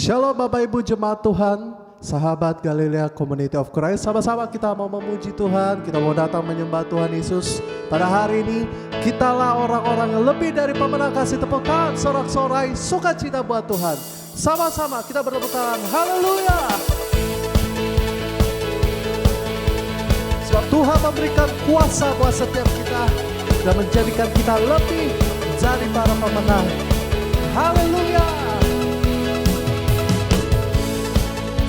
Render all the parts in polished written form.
Shalom Bapak Ibu Jemaat Tuhan, sahabat Galilea Community of Christ. Sama-sama kita mau memuji Tuhan, kita mau datang menyembah Tuhan Yesus. Pada hari ini, kitalah orang-orang yang lebih dari pemenang. Kasih tepuk tangan, sorak-sorai, sukacita buat Tuhan. Sama-sama kita bertepuk tangan, haleluya. Sebab Tuhan memberikan kuasa buat setiap kita dan menjadikan kita lebih dari para pemenang. Haleluya.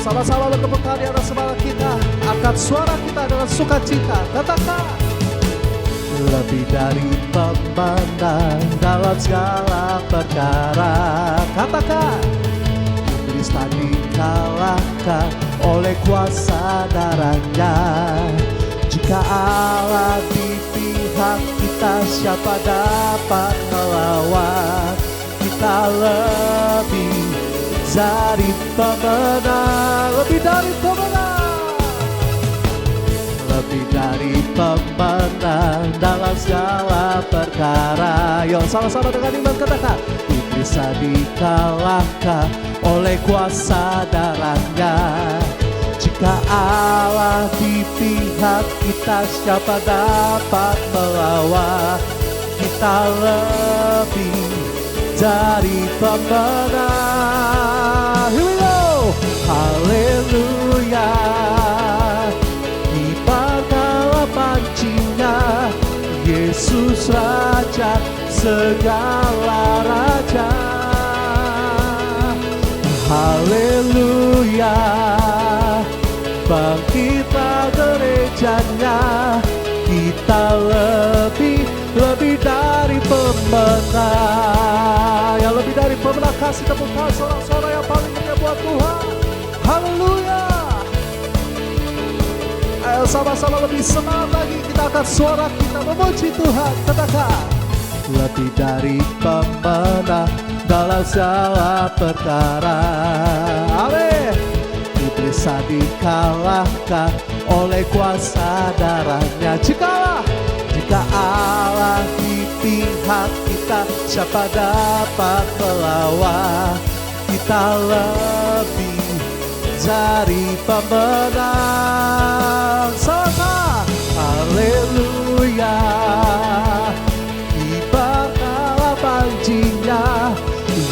Sama-sama bertepuk tangan di atas kepala kita. Angkat suara kita dengan sukacita. Katakan, lebih dari pemenang dalam segala perkara. Katakan, iblis tak dikalahkan oleh kuasa darahnya. Jika Allah di pihak kita, siapa dapat melawan? Kita lebih dari pemenang, lebih dari pemenang, lebih dari pemenang dalam segala perkara. Yuk sama-sama dengan iman katakan, iblis bisa dikalahkan oleh kuasa darahnya. Jika Allah di pihak kita, siapa dapat melawan? Kita lebih dari pemenang. Here we go. Haleluya. Kibarkanlah pancinya, Yesus Raja segala raja. Haleluya. Bangkitlah gerejanya, kita lebih dari pemenang. Yang lebih dari pemenang, kasih tepuk tangan sorak-sorai yang paling meriah buat Tuhan. Haleluya. Ayo sama-sama lebih semangat lagi, kita akan suara kita memuji Tuhan. Katakan, lebih dari pemenang dalam segala perkara. Amin. Iblis tak dikalahkan oleh kuasa darahnya. Jika Allah di pihak kita, siapa dapat melawan? Kita lebih dari pemenang. Sama, haleluya. Kibarkanlah pancinya,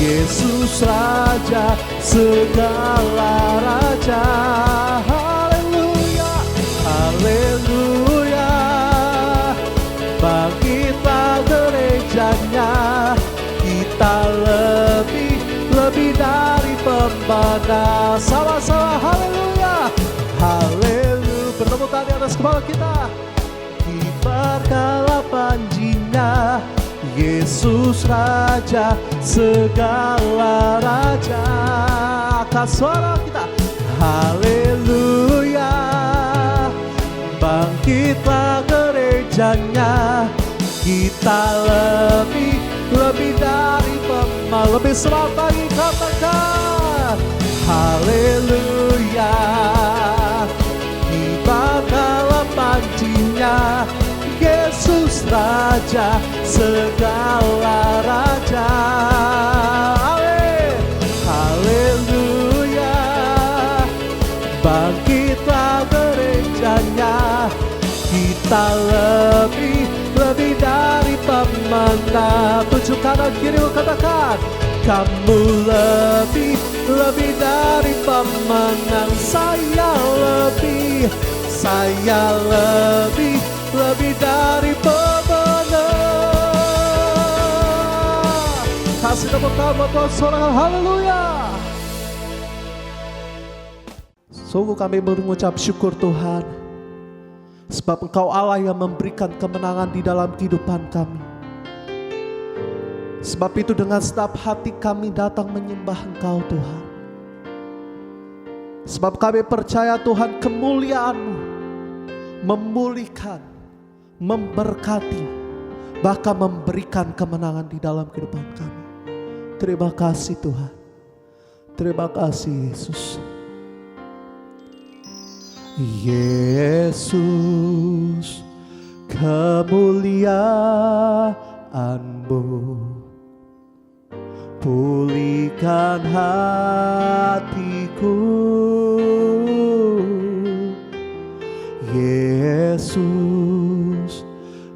Yesus Raja segala raja. Haleluya, haleluya. Bangkitlah gerejanya, kita lebih dari pemenang. Sama-sama haleluya, haleluya. Bertepuk tangan di atas kepala kita. Kibarkanlah pancinya, Yesus Raja segala raja. Angkat suara kita, haleluya. Bangkitlah gerejanya, kita lebih dari pemenang. Lebih semangat lagi, katakan haleluya. Kibarkanlah pancinya, Yesus Raja segala raja. Amin. Haleluya. Bangkitlah gerejanya, kita lebih dari pemenang. Tunjuk kanan kiri katakan, kamu lebih dari pemenang. Saya lebih dari pemenang. Kasih tepuk tangan buat Tuhan, sorakan haleluya. Sungguh kami mengucap syukur Tuhan, sebab Engkau Allah yang memberikan kemenangan di dalam kehidupan kami. Sebab itu dengan segenap hati kami datang menyembah Engkau Tuhan. Sebab kami percaya Tuhan, kemuliaan-Mu memulihkan, memberkati, bahkan memberikan kemenangan di dalam kehidupan kami. Terima kasih Tuhan. Terima kasih Yesus. Yesus, kemuliaan-Mu pulihkan hatiku. Yesus,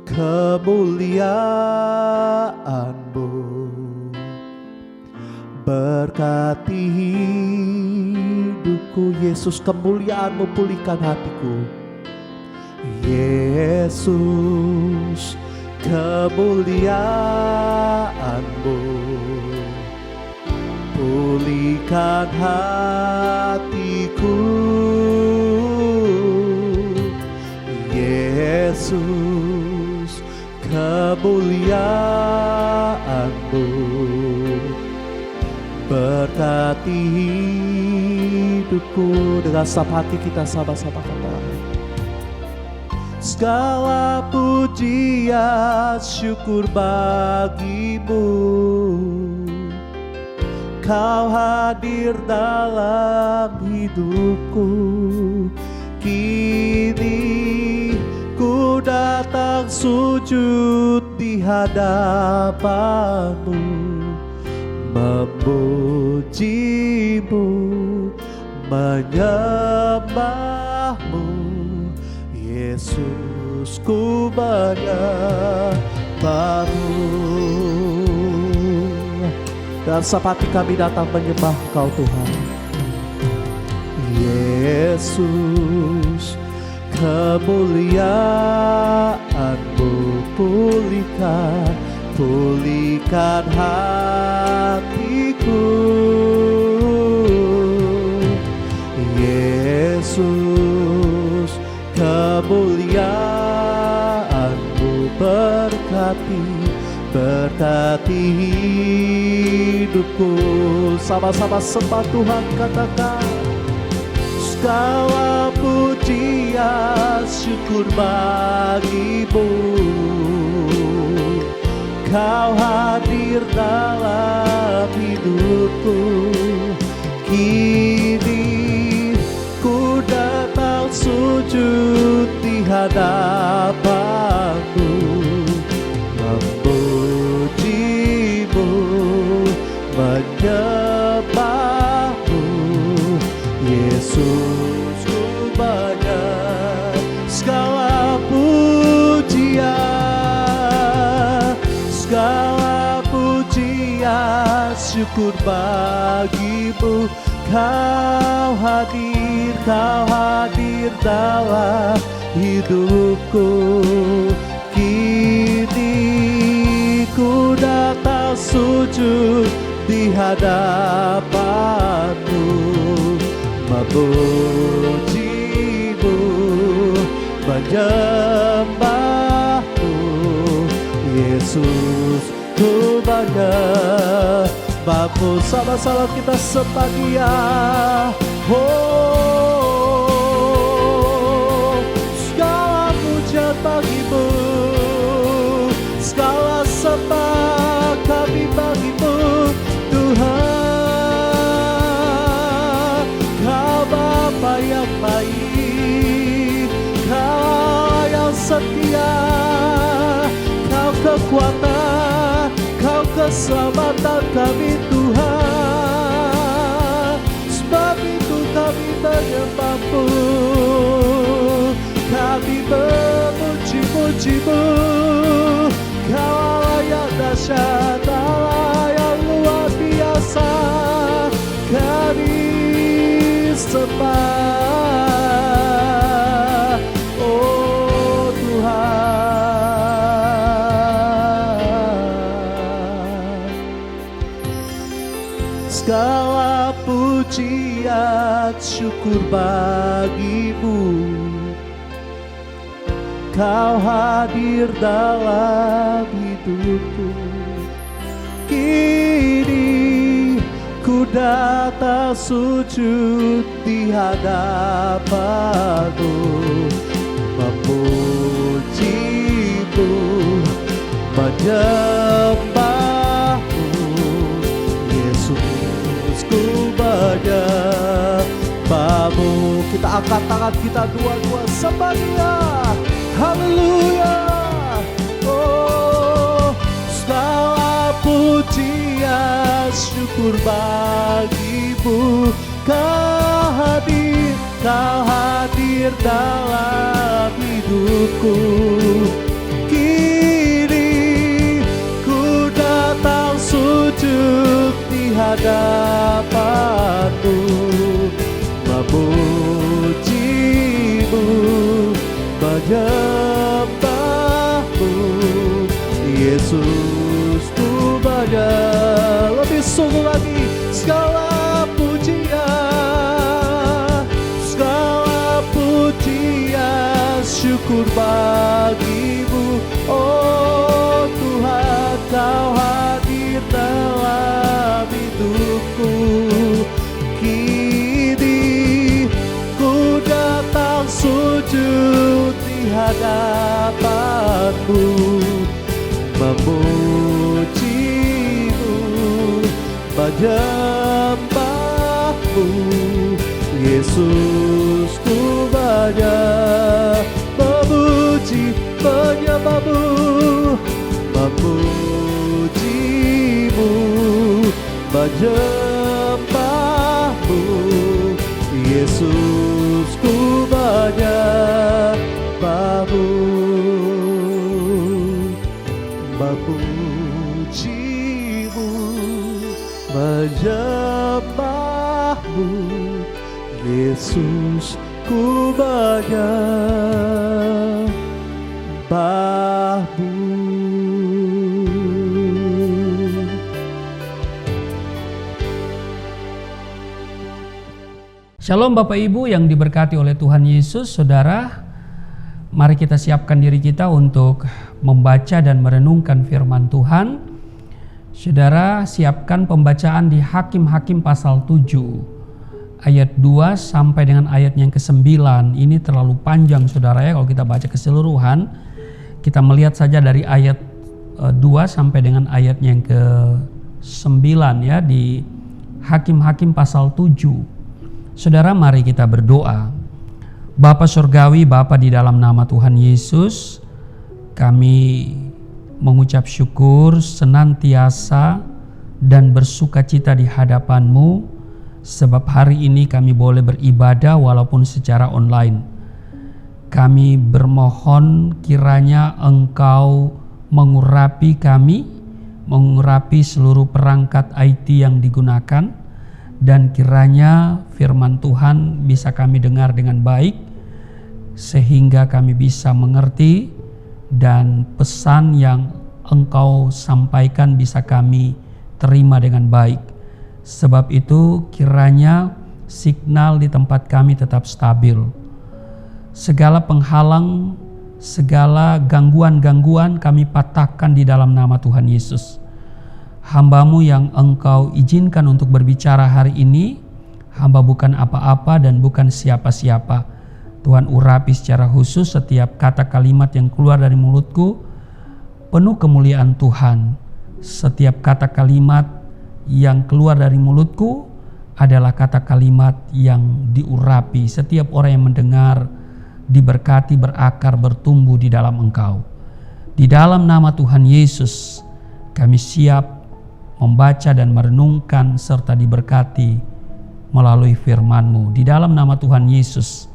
kemuliaan-Mu berkati hidupku. Yesus, kemuliaan-Mu pulihkan hatiku. Yesus, kemuliaan-Mu pulihkan hatiku. Yesus, kemuliaan-Mu berkati hidupku. Dengan satu hati kita sama-sama katakan, segala pujian syukur bagi-Mu. Kau hadir dalam hidupku. Kini ku datang sujud di hadapan-Mu, memuji-Mu, menyembah-Mu. Yesus, ku menyembah-Mu. Dan sepati kami datang menyembah Kau Tuhan. Yesus, kemuliaan-Mu pulihkan hatiku. Yesus, kemuliaan-Mu berkati hidupku. Sama-sama sembah Tuhan, katakan, segala pujian syukur bagi-Mu. Kau hadir dalam hidupku. Kini ku datang sujud di hadapan-Mu, memuji-Mu, menyembah-Mu. Yesus, ku banyak segala pujian syukur bagi-Mu. Kau hadir dalam hidupku. Kini ku datang sujud di hadapan-Mu, memuji-Mu, menyembah-Mu. Yesus, ku menyembah-Mu. Sama-sama kita sembah Dia. Oh, segala pujian bagi-Mu, segala sembah kami bagi-Mu, Tuhan. Kau Bapa yang baik, Kau yang setia, Kau kekuatan, Kau keselamatan kami, Tuhan. Sebab itu kami menyembah-Mu, kami memuji-muji-Mu. Kau Allah yang dahsyat, Allah yang luar biasa, kami sembah, oh Tuhan. Segala pujian syukur bagi-Mu. Kau hadir dalam hidupku. Kini ku datang sujud di hadapan-Mu, memuji-Mu, menyembah-Mu. Yesus, ku menyembah-Mu. Kita angkat tangan kita dua-dua sembah Dia. Haleluya. Oh, segala pujian syukur bagimu. Kau hadir dalam hidupku. Kini ku datang sujud di hadapanmu, memujimu, menyembahmu. Yesus, ku banyak lebih sungguh lagi segala pujian, syukur bagimu. Oh Tuhan, kau hadir dalam hidupku. Kini ku datang sujud di hadapanmu, memujimu, menyembahmu. Yesus, ku banyak memuji, menyembahmu, memujimu, menyembahmu. Yesus, ku banyak memujimu, menyembahmu. Yesus, ku menyembahmu. Shalom Bapak Ibu yang diberkati oleh Tuhan Yesus. Saudara, mari kita siapkan diri kita untuk membaca dan merenungkan firman Tuhan. Saudara, siapkan pembacaan di Hakim-Hakim pasal 7 ayat 2 sampai dengan ayat yang ke-9. Ini terlalu panjang saudara ya, kalau kita baca keseluruhan. Kita melihat saja dari ayat 2 sampai dengan ayat yang ke-9 ya, di Hakim-Hakim pasal 7. Saudara, mari kita berdoa. Bapa Surgawi, Bapa di dalam nama Tuhan Yesus, kami mengucap syukur senantiasa dan bersukacita di hadapan-Mu, sebab hari ini kami boleh beribadah walaupun secara online. Kami bermohon kiranya Engkau mengurapi kami, mengurapi seluruh perangkat IT yang digunakan, dan kiranya firman Tuhan bisa kami dengar dengan baik, sehingga kami bisa mengerti dan pesan yang Engkau sampaikan bisa kami terima dengan baik. Sebab itu kiranya signal di tempat kami tetap stabil. Segala penghalang, segala gangguan-gangguan kami patahkan di dalam nama Tuhan Yesus. Hamba-Mu yang Engkau izinkan untuk berbicara hari ini, hamba bukan apa-apa dan bukan siapa-siapa. Tuhan urapi secara khusus setiap kata kalimat yang keluar dari mulutku, penuh kemuliaan Tuhan. Setiap kata kalimat yang keluar dari mulutku adalah kata kalimat yang diurapi. Setiap orang yang mendengar diberkati, berakar, bertumbuh di dalam Engkau. Di dalam nama Tuhan Yesus kami siap membaca dan merenungkan serta diberkati melalui firman-Mu. Di dalam nama Tuhan Yesus.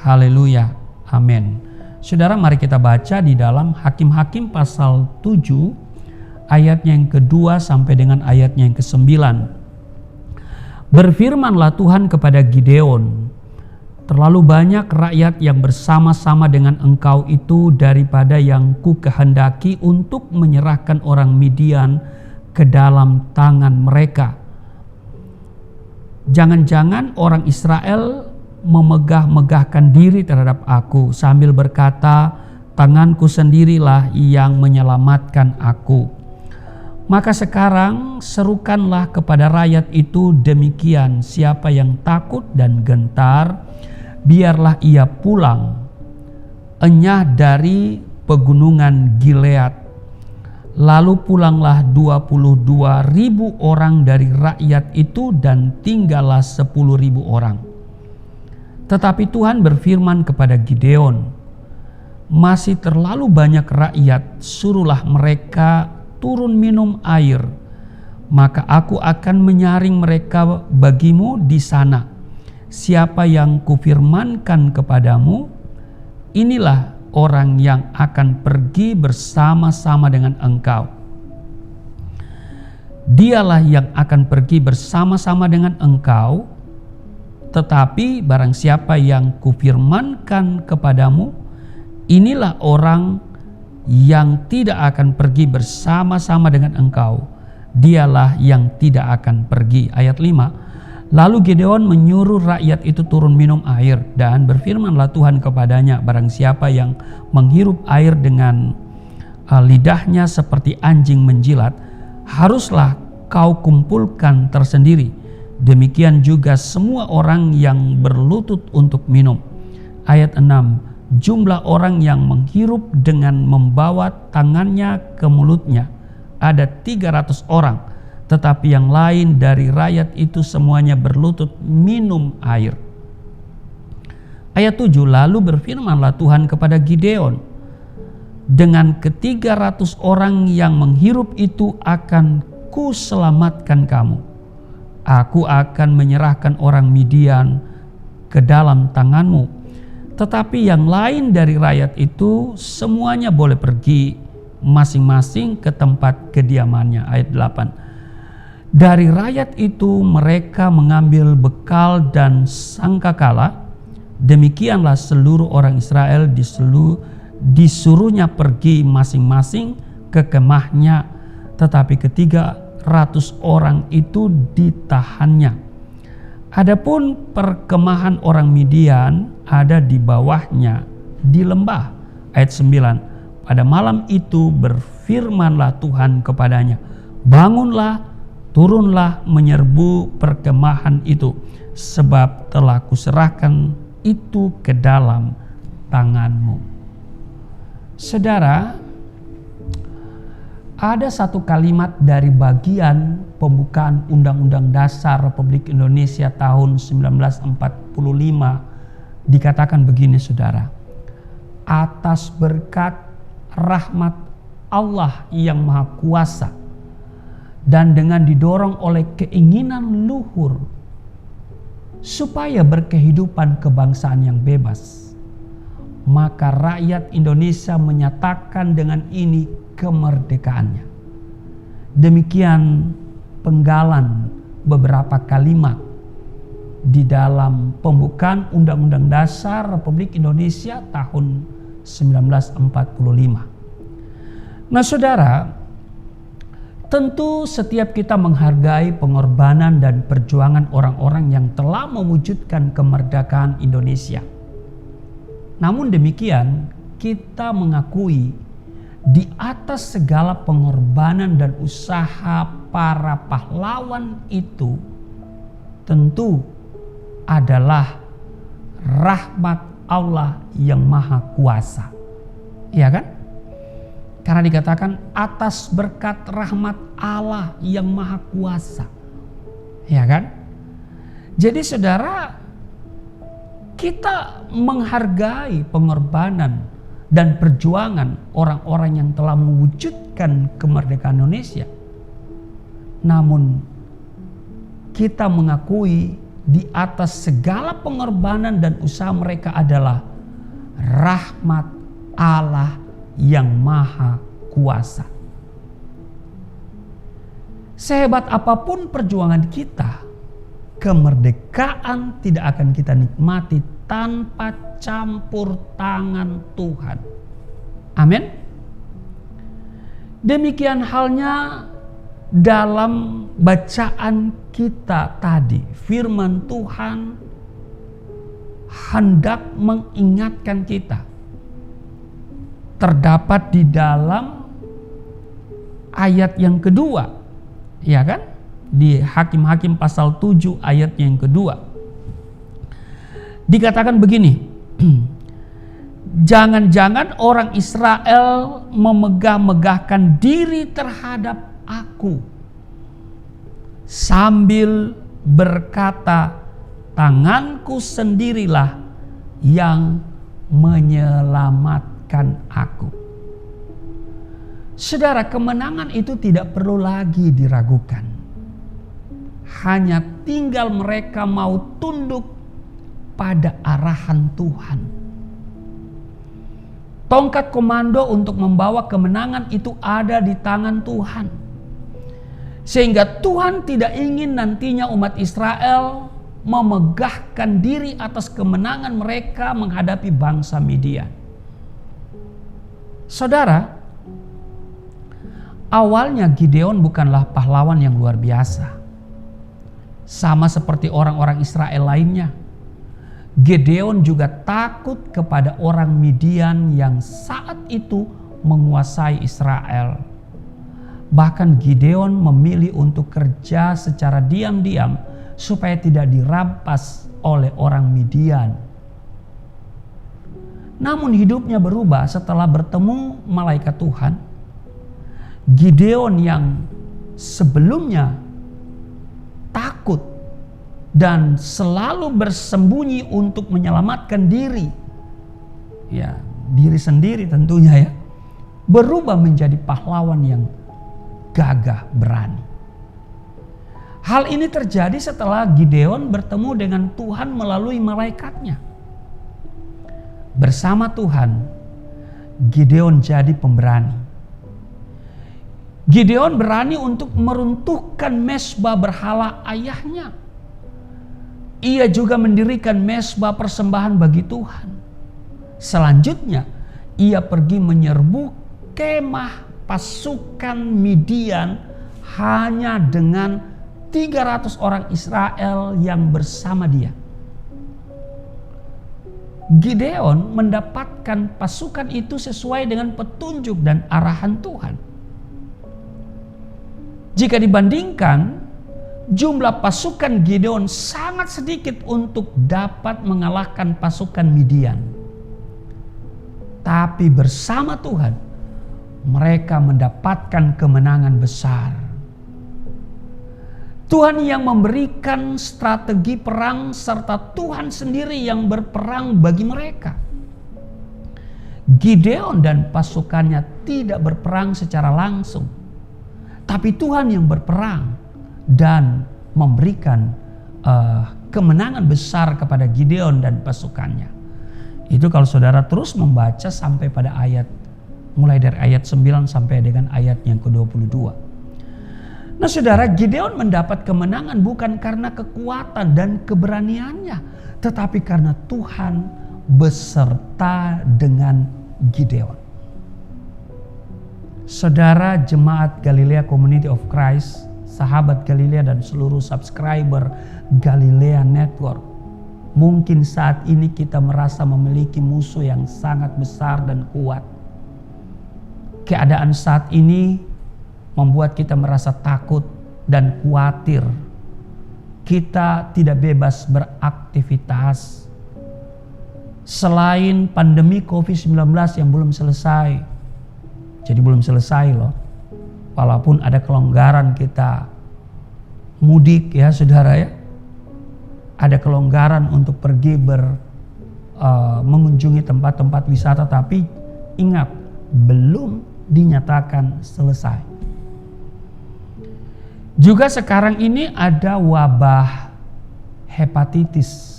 Haleluya. Amin. Saudara, mari kita baca di dalam Hakim-Hakim pasal 7 ayat yang kedua sampai dengan ayat yang ke-9. Berfirmanlah Tuhan kepada Gideon, terlalu banyak rakyat yang bersama-sama dengan engkau itu daripada yang ku kehendaki untuk menyerahkan orang Midian ke dalam tangan mereka. Jangan-jangan orang Israel memegah-megahkan diri terhadap aku sambil berkata, tanganku sendirilah yang menyelamatkan aku. Maka sekarang serukanlah kepada rakyat itu demikian, siapa yang takut dan gentar, biarlah ia pulang, enyah dari pegunungan Gilead. Lalu pulanglah 22.000 orang dari rakyat itu dan tinggallah 10.000 orang. Tetapi Tuhan berfirman kepada Gideon, masih terlalu banyak rakyat, suruhlah mereka turun minum air. maka aku akan menyaring mereka bagimu di sana. Siapa yang kufirmankan kepadamu, inilah orang yang akan pergi bersama-sama dengan engkau. Dialah yang akan pergi bersama-sama dengan engkau. Tetapi barang siapa yang kufirmankan kepadamu, inilah orang yang tidak akan pergi bersama-sama dengan engkau. Dialah yang tidak akan pergi. Ayat 5. Lalu Gideon menyuruh rakyat itu turun minum air, dan berfirmanlah Tuhan kepadanya, barang siapa yang menghirup air dengan lidahnya seperti anjing menjilat, haruslah kau kumpulkan tersendiri. Demikian juga semua orang yang berlutut untuk minum. Ayat 6. Jumlah orang yang menghirup dengan membawa tangannya ke mulutnya ada 300 orang, tetapi yang lain dari rakyat itu semuanya berlutut minum air. Ayat 7. Lalu berfirmanlah Tuhan kepada Gideon, dengan ke-300 orang yang menghirup itu akan kuselamatkan kamu. Aku akan menyerahkan orang Midian ke dalam tanganmu. Tetapi yang lain dari rakyat itu semuanya boleh pergi masing-masing ke tempat kediamannya. Ayat 8. Dari rakyat itu mereka mengambil bekal dan sangkakala. Demikianlah seluruh orang Israel disuruhnya pergi masing-masing ke kemahnya. Tetapi ke-300 orang itu ditahannya. Adapun perkemahan orang Midian ada di bawahnya di lembah. Ayat 9. Pada malam itu berfirmanlah Tuhan kepadanya, bangunlah, turunlah menyerbu perkemahan itu, sebab telah kuserahkan itu ke dalam tanganmu. Saudara, ada satu kalimat dari bagian pembukaan Undang-Undang Dasar Republik Indonesia tahun 1945 dikatakan begini, saudara. Atas berkat rahmat Allah yang Maha Kuasa dan dengan didorong oleh keinginan luhur supaya berkehidupan kebangsaan yang bebas, maka rakyat Indonesia menyatakan dengan ini kemerdekaannya. Demikian penggalan beberapa kalimat di dalam pembukaan Undang-Undang Dasar Republik Indonesia tahun 1945. Nah, saudara, tentu setiap kita menghargai pengorbanan dan perjuangan orang-orang yang telah mewujudkan kemerdekaan Indonesia. Namun demikian, kita mengakui di atas segala pengorbanan dan usaha para pahlawan itu tentu adalah rahmat Allah yang Maha Kuasa. Ya kan? Karena dikatakan atas berkat rahmat Allah yang Maha Kuasa. Ya kan? Jadi saudara, kita menghargai pengorbanan dan perjuangan orang-orang yang telah mewujudkan kemerdekaan Indonesia. Namun kita mengakui di atas segala pengorbanan dan usaha mereka adalah rahmat Allah yang Maha Kuasa. Sehebat apapun perjuangan kita, kemerdekaan tidak akan kita nikmati tanpa campur tangan Tuhan. Amin. Demikian halnya dalam bacaan kita tadi, firman Tuhan hendak mengingatkan kita. Terdapat di dalam ayat yang kedua, ya kan? Di Hakim-Hakim pasal 7 ayat yang kedua. Dikatakan begini, jangan-jangan orang Israel memegah-megahkan diri terhadap aku sambil berkata, tanganku sendirilah yang menyelamatkan aku. Saudara, kemenangan itu tidak perlu lagi diragukan. hanya tinggal mereka mau tunduk pada arahan Tuhan. Tongkat komando untuk membawa kemenangan itu ada di tangan Tuhan. Sehingga Tuhan tidak ingin nantinya umat Israel memegahkan diri atas kemenangan mereka menghadapi bangsa Midian. Saudara, awalnya Gideon bukanlah pahlawan yang luar biasa. Sama seperti orang-orang Israel lainnya, Gideon juga takut kepada orang Midian yang saat itu menguasai Israel. Bahkan Gideon memilih untuk kerja secara diam-diam supaya tidak dirampas oleh orang Midian. Namun hidupnya berubah setelah bertemu malaikat Tuhan. Gideon yang sebelumnya takut dan selalu bersembunyi untuk menyelamatkan diri, ya diri sendiri tentunya ya, berubah menjadi pahlawan yang gagah berani. Hal ini terjadi setelah Gideon bertemu dengan Tuhan melalui malaikatnya. Bersama Tuhan, Gideon jadi pemberani. Gideon berani untuk meruntuhkan mezbah berhala ayahnya. Ia juga mendirikan mezbah persembahan bagi Tuhan. Selanjutnya, ia pergi menyerbu kemah pasukan Midian hanya dengan 300 orang Israel yang bersama dia. Gideon mendapatkan pasukan itu sesuai dengan petunjuk dan arahan Tuhan. Jika dibandingkan, jumlah pasukan Gideon sangat sedikit untuk dapat mengalahkan pasukan Midian. Tapi bersama Tuhan, mereka mendapatkan kemenangan besar. Tuhan yang memberikan strategi perang serta Tuhan sendiri yang berperang bagi mereka. Gideon dan pasukannya tidak berperang secara langsung, tapi Tuhan yang berperang dan memberikan kemenangan besar kepada Gideon dan pasukannya. Itu kalau saudara terus membaca sampai pada ayat, mulai dari ayat 9 sampai dengan ayat yang ke-22. Nah saudara, Gideon mendapat kemenangan bukan karena kekuatan dan keberaniannya, tetapi karena Tuhan beserta dengan Gideon. Saudara jemaat Galilea Community of Christ, sahabat Galilea dan seluruh subscriber Galilea Network, mungkin saat ini kita merasa memiliki musuh yang sangat besar dan kuat. Keadaan saat ini membuat kita merasa takut dan khawatir. Kita tidak bebas beraktivitas. Selain pandemi COVID-19 yang belum selesai. Jadi belum selesai loh. Walaupun ada kelonggaran kita mudik ya saudara ya. Ada kelonggaran untuk pergi mengunjungi tempat-tempat wisata. Tapi ingat, belum dinyatakan selesai. Juga sekarang ini ada wabah hepatitis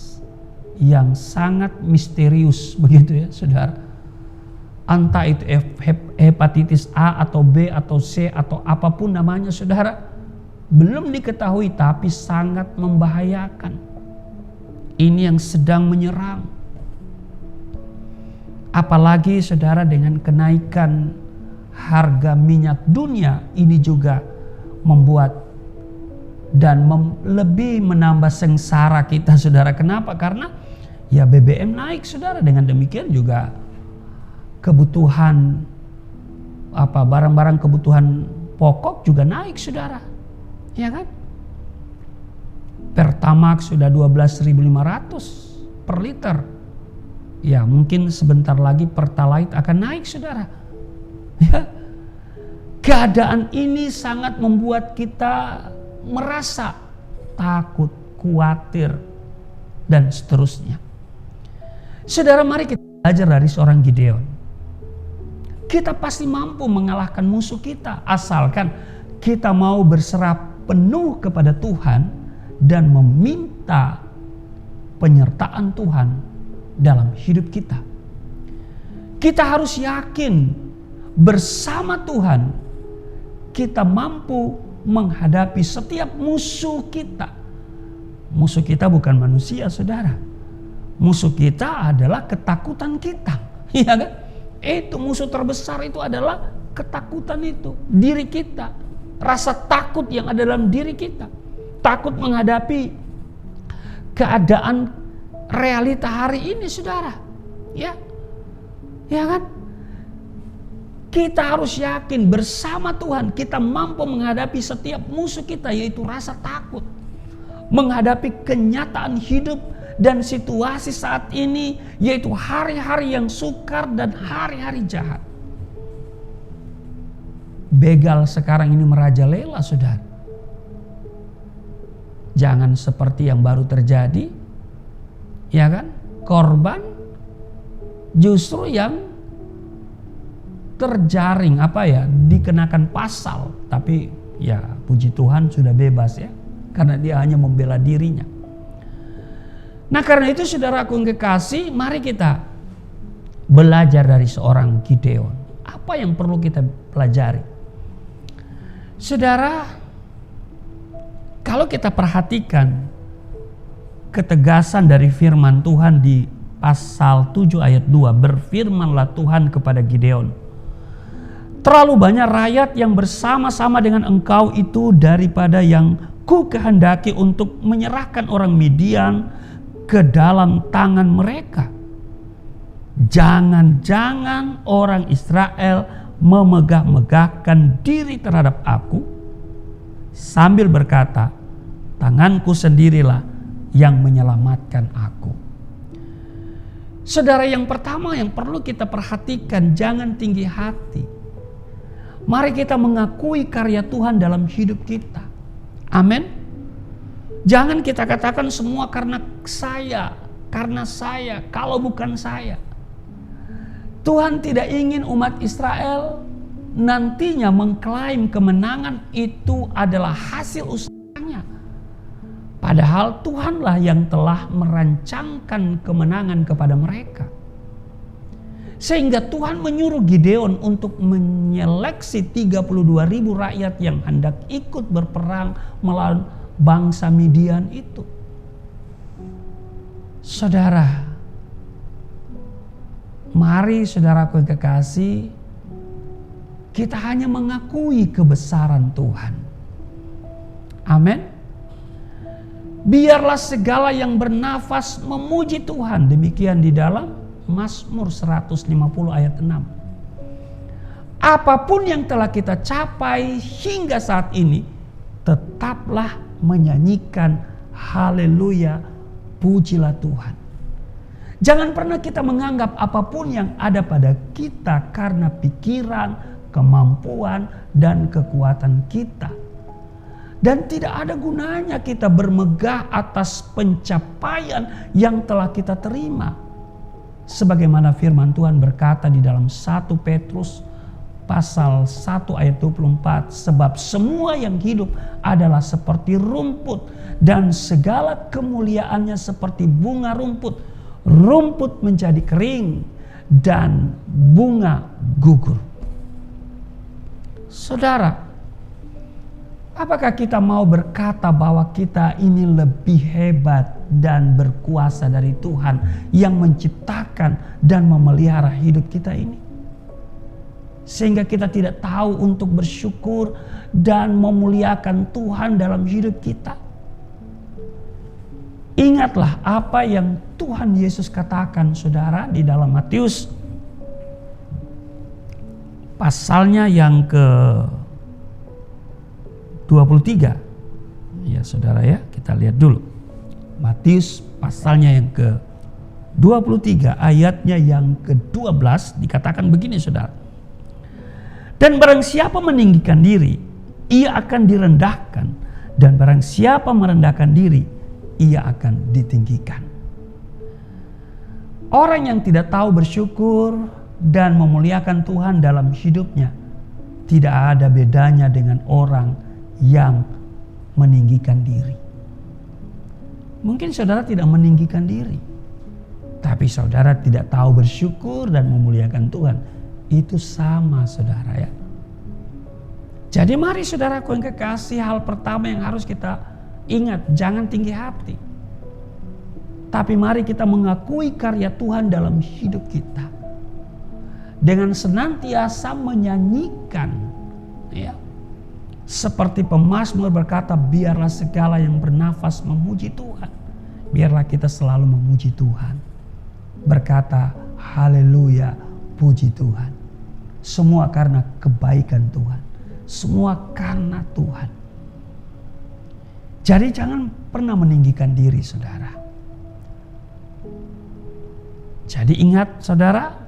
yang sangat misterius begitu ya saudara. Entah itu hepatitis A atau B atau C atau apapun namanya saudara, belum diketahui tapi sangat membahayakan. Ini yang sedang menyerang. Apalagi saudara dengan kenaikan harga minyak dunia, ini juga membuat dan lebih menambah sengsara kita saudara. Kenapa? Karena ya BBM naik saudara. Dengan demikian juga kebutuhan barang-barang kebutuhan pokok juga naik saudara. Ya kan? Pertamax sudah 12.500 per liter. Ya mungkin sebentar lagi Pertalite akan naik saudara. Ya. Keadaan ini sangat membuat kita merasa takut, khawatir, dan seterusnya. Saudara, mari kita belajar dari seorang Gideon. Kita pasti mampu mengalahkan musuh kita, asalkan kita mau berserah penuh kepada Tuhan dan meminta penyertaan Tuhan dalam hidup kita. Kita harus yakin bersama Tuhan kita mampu menghadapi setiap musuh kita. Musuh kita bukan manusia, saudara. Musuh kita adalah ketakutan kita. Iya kan? Itu musuh terbesar itu adalah ketakutan itu. Diri kita. Rasa takut yang ada dalam diri kita. Takut menghadapi keadaan realita hari ini, saudara. Ya. Ya kan? Kita harus yakin bersama Tuhan kita mampu menghadapi setiap musuh kita, yaitu rasa takut. Menghadapi kenyataan hidup dan situasi saat ini, yaitu hari-hari yang sukar dan hari-hari jahat. Begal sekarang ini merajalela, saudara. Jangan seperti yang baru terjadi, ya kan? Korban justru yang terjaring dikenakan pasal, tapi ya puji Tuhan sudah bebas ya, karena dia hanya membela dirinya. Nah, karena itu saudaraku yang kekasih, mari kita belajar dari seorang Gideon. Apa yang perlu kita pelajari? Saudara, kalau kita perhatikan ketegasan dari firman Tuhan di pasal 7 ayat 2, berfirmanlah Tuhan kepada Gideon, terlalu banyak rakyat yang bersama-sama dengan engkau itu daripada yang ku kehendaki untuk menyerahkan orang Midian ke dalam tangan mereka. Jangan-jangan orang Israel memegah-megahkan diri terhadap aku sambil berkata, tanganku sendirilah yang menyelamatkan aku. Saudara, yang pertama yang perlu kita perhatikan, jangan tinggi hati. Mari kita mengakui karya Tuhan dalam hidup kita. Amin. Jangan kita katakan semua karena saya, kalau bukan saya. Tuhan tidak ingin umat Israel nantinya mengklaim kemenangan itu adalah hasil usahanya. Padahal Tuhanlah yang telah merancangkan kemenangan kepada mereka. Sehingga Tuhan menyuruh Gideon untuk menyeleksi 32.000 rakyat yang hendak ikut berperang melawan bangsa Midian itu. Saudara, mari saudaraku yang kekasih, kita hanya mengakui kebesaran Tuhan. Amin. Biarlah segala yang bernafas memuji Tuhan. Demikian di dalam Mazmur 150 ayat 6. Apapun yang telah kita capai hingga saat ini, tetaplah menyanyikan haleluya, pujilah Tuhan. Jangan pernah kita menganggap apapun yang ada pada kita karena pikiran, kemampuan, dan kekuatan kita. Dan tidak ada gunanya kita bermegah atas pencapaian yang telah kita terima. Sebagaimana firman Tuhan berkata di dalam 1 Petrus pasal 1 ayat 24, sebab semua yang hidup adalah seperti rumput dan segala kemuliaannya seperti bunga rumput. Rumput menjadi kering dan bunga gugur. Saudara, apakah kita mau berkata bahwa kita ini lebih hebat dan berkuasa dari Tuhan yang menciptakan dan memelihara hidup kita ini? Sehingga kita tidak tahu untuk bersyukur dan memuliakan Tuhan dalam hidup kita. Ingatlah apa yang Tuhan Yesus katakan, saudara, di dalam Matius pasalnya yang ke 23. Ya saudara ya, kita lihat dulu. Matius pasalnya yang ke 23 ayatnya yang ke-12 dikatakan begini, saudara. Dan barang siapa meninggikan diri, ia akan direndahkan. Dan barang siapa merendahkan diri, ia akan ditinggikan. Orang yang tidak tahu bersyukur dan memuliakan Tuhan dalam hidupnya, tidak ada bedanya dengan orang yang meninggikan diri. Mungkin saudara tidak meninggikan diri, tapi saudara tidak tahu bersyukur dan memuliakan Tuhan. Itu sama saudara ya. Jadi mari saudaraku yang kekasih, hal pertama yang harus kita ingat, jangan tinggi hati. Tapi mari kita mengakui karya Tuhan dalam hidup kita. Dengan senantiasa menyanyikan ya. Seperti pemazmur berkata, biarlah segala yang bernafas memuji Tuhan. Biarlah kita selalu memuji Tuhan. Berkata, haleluya, puji Tuhan. Semua karena kebaikan Tuhan. Semua karena Tuhan. Jadi jangan pernah meninggikan diri saudara. Jadi ingat saudara,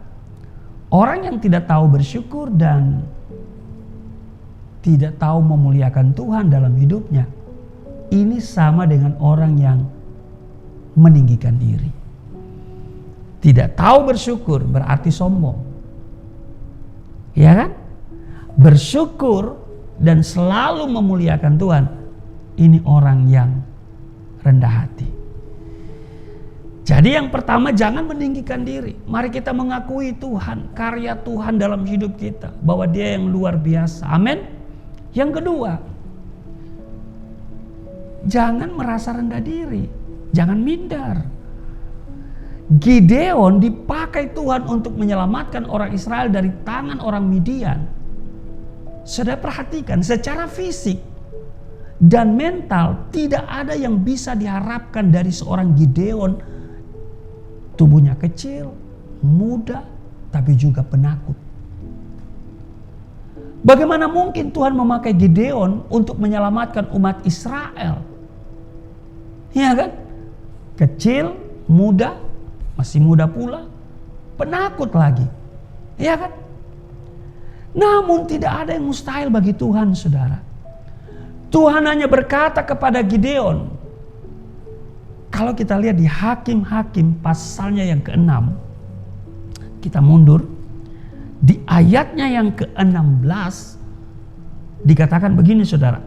orang yang tidak tahu bersyukur dan tidak tahu memuliakan Tuhan dalam hidupnya, ini sama dengan orang yang meninggikan diri. Tidak tahu bersyukur berarti sombong. Ya kan? Bersyukur dan selalu memuliakan Tuhan, ini orang yang rendah hati. Jadi yang pertama, jangan meninggikan diri. Mari kita mengakui Tuhan, karya Tuhan dalam hidup kita, bahwa Dia yang luar biasa. Amin. Yang kedua, jangan merasa rendah diri, jangan minder. Gideon dipakai Tuhan untuk menyelamatkan orang Israel dari tangan orang Midian. Saudara perhatikan, secara fisik dan mental tidak ada yang bisa diharapkan dari seorang Gideon. Tubuhnya kecil, muda, tapi juga penakut. Bagaimana mungkin Tuhan memakai Gideon untuk menyelamatkan umat Israel? Ya kan? Kecil, muda, masih muda pula, penakut lagi. Ya kan? Namun tidak ada yang mustahil bagi Tuhan, saudara. Tuhan hanya berkata kepada Gideon. Kalau kita lihat di Hakim-Hakim pasalnya yang ke-6. Kita mundur. Di ayatnya yang ke-16. Dikatakan begini saudara.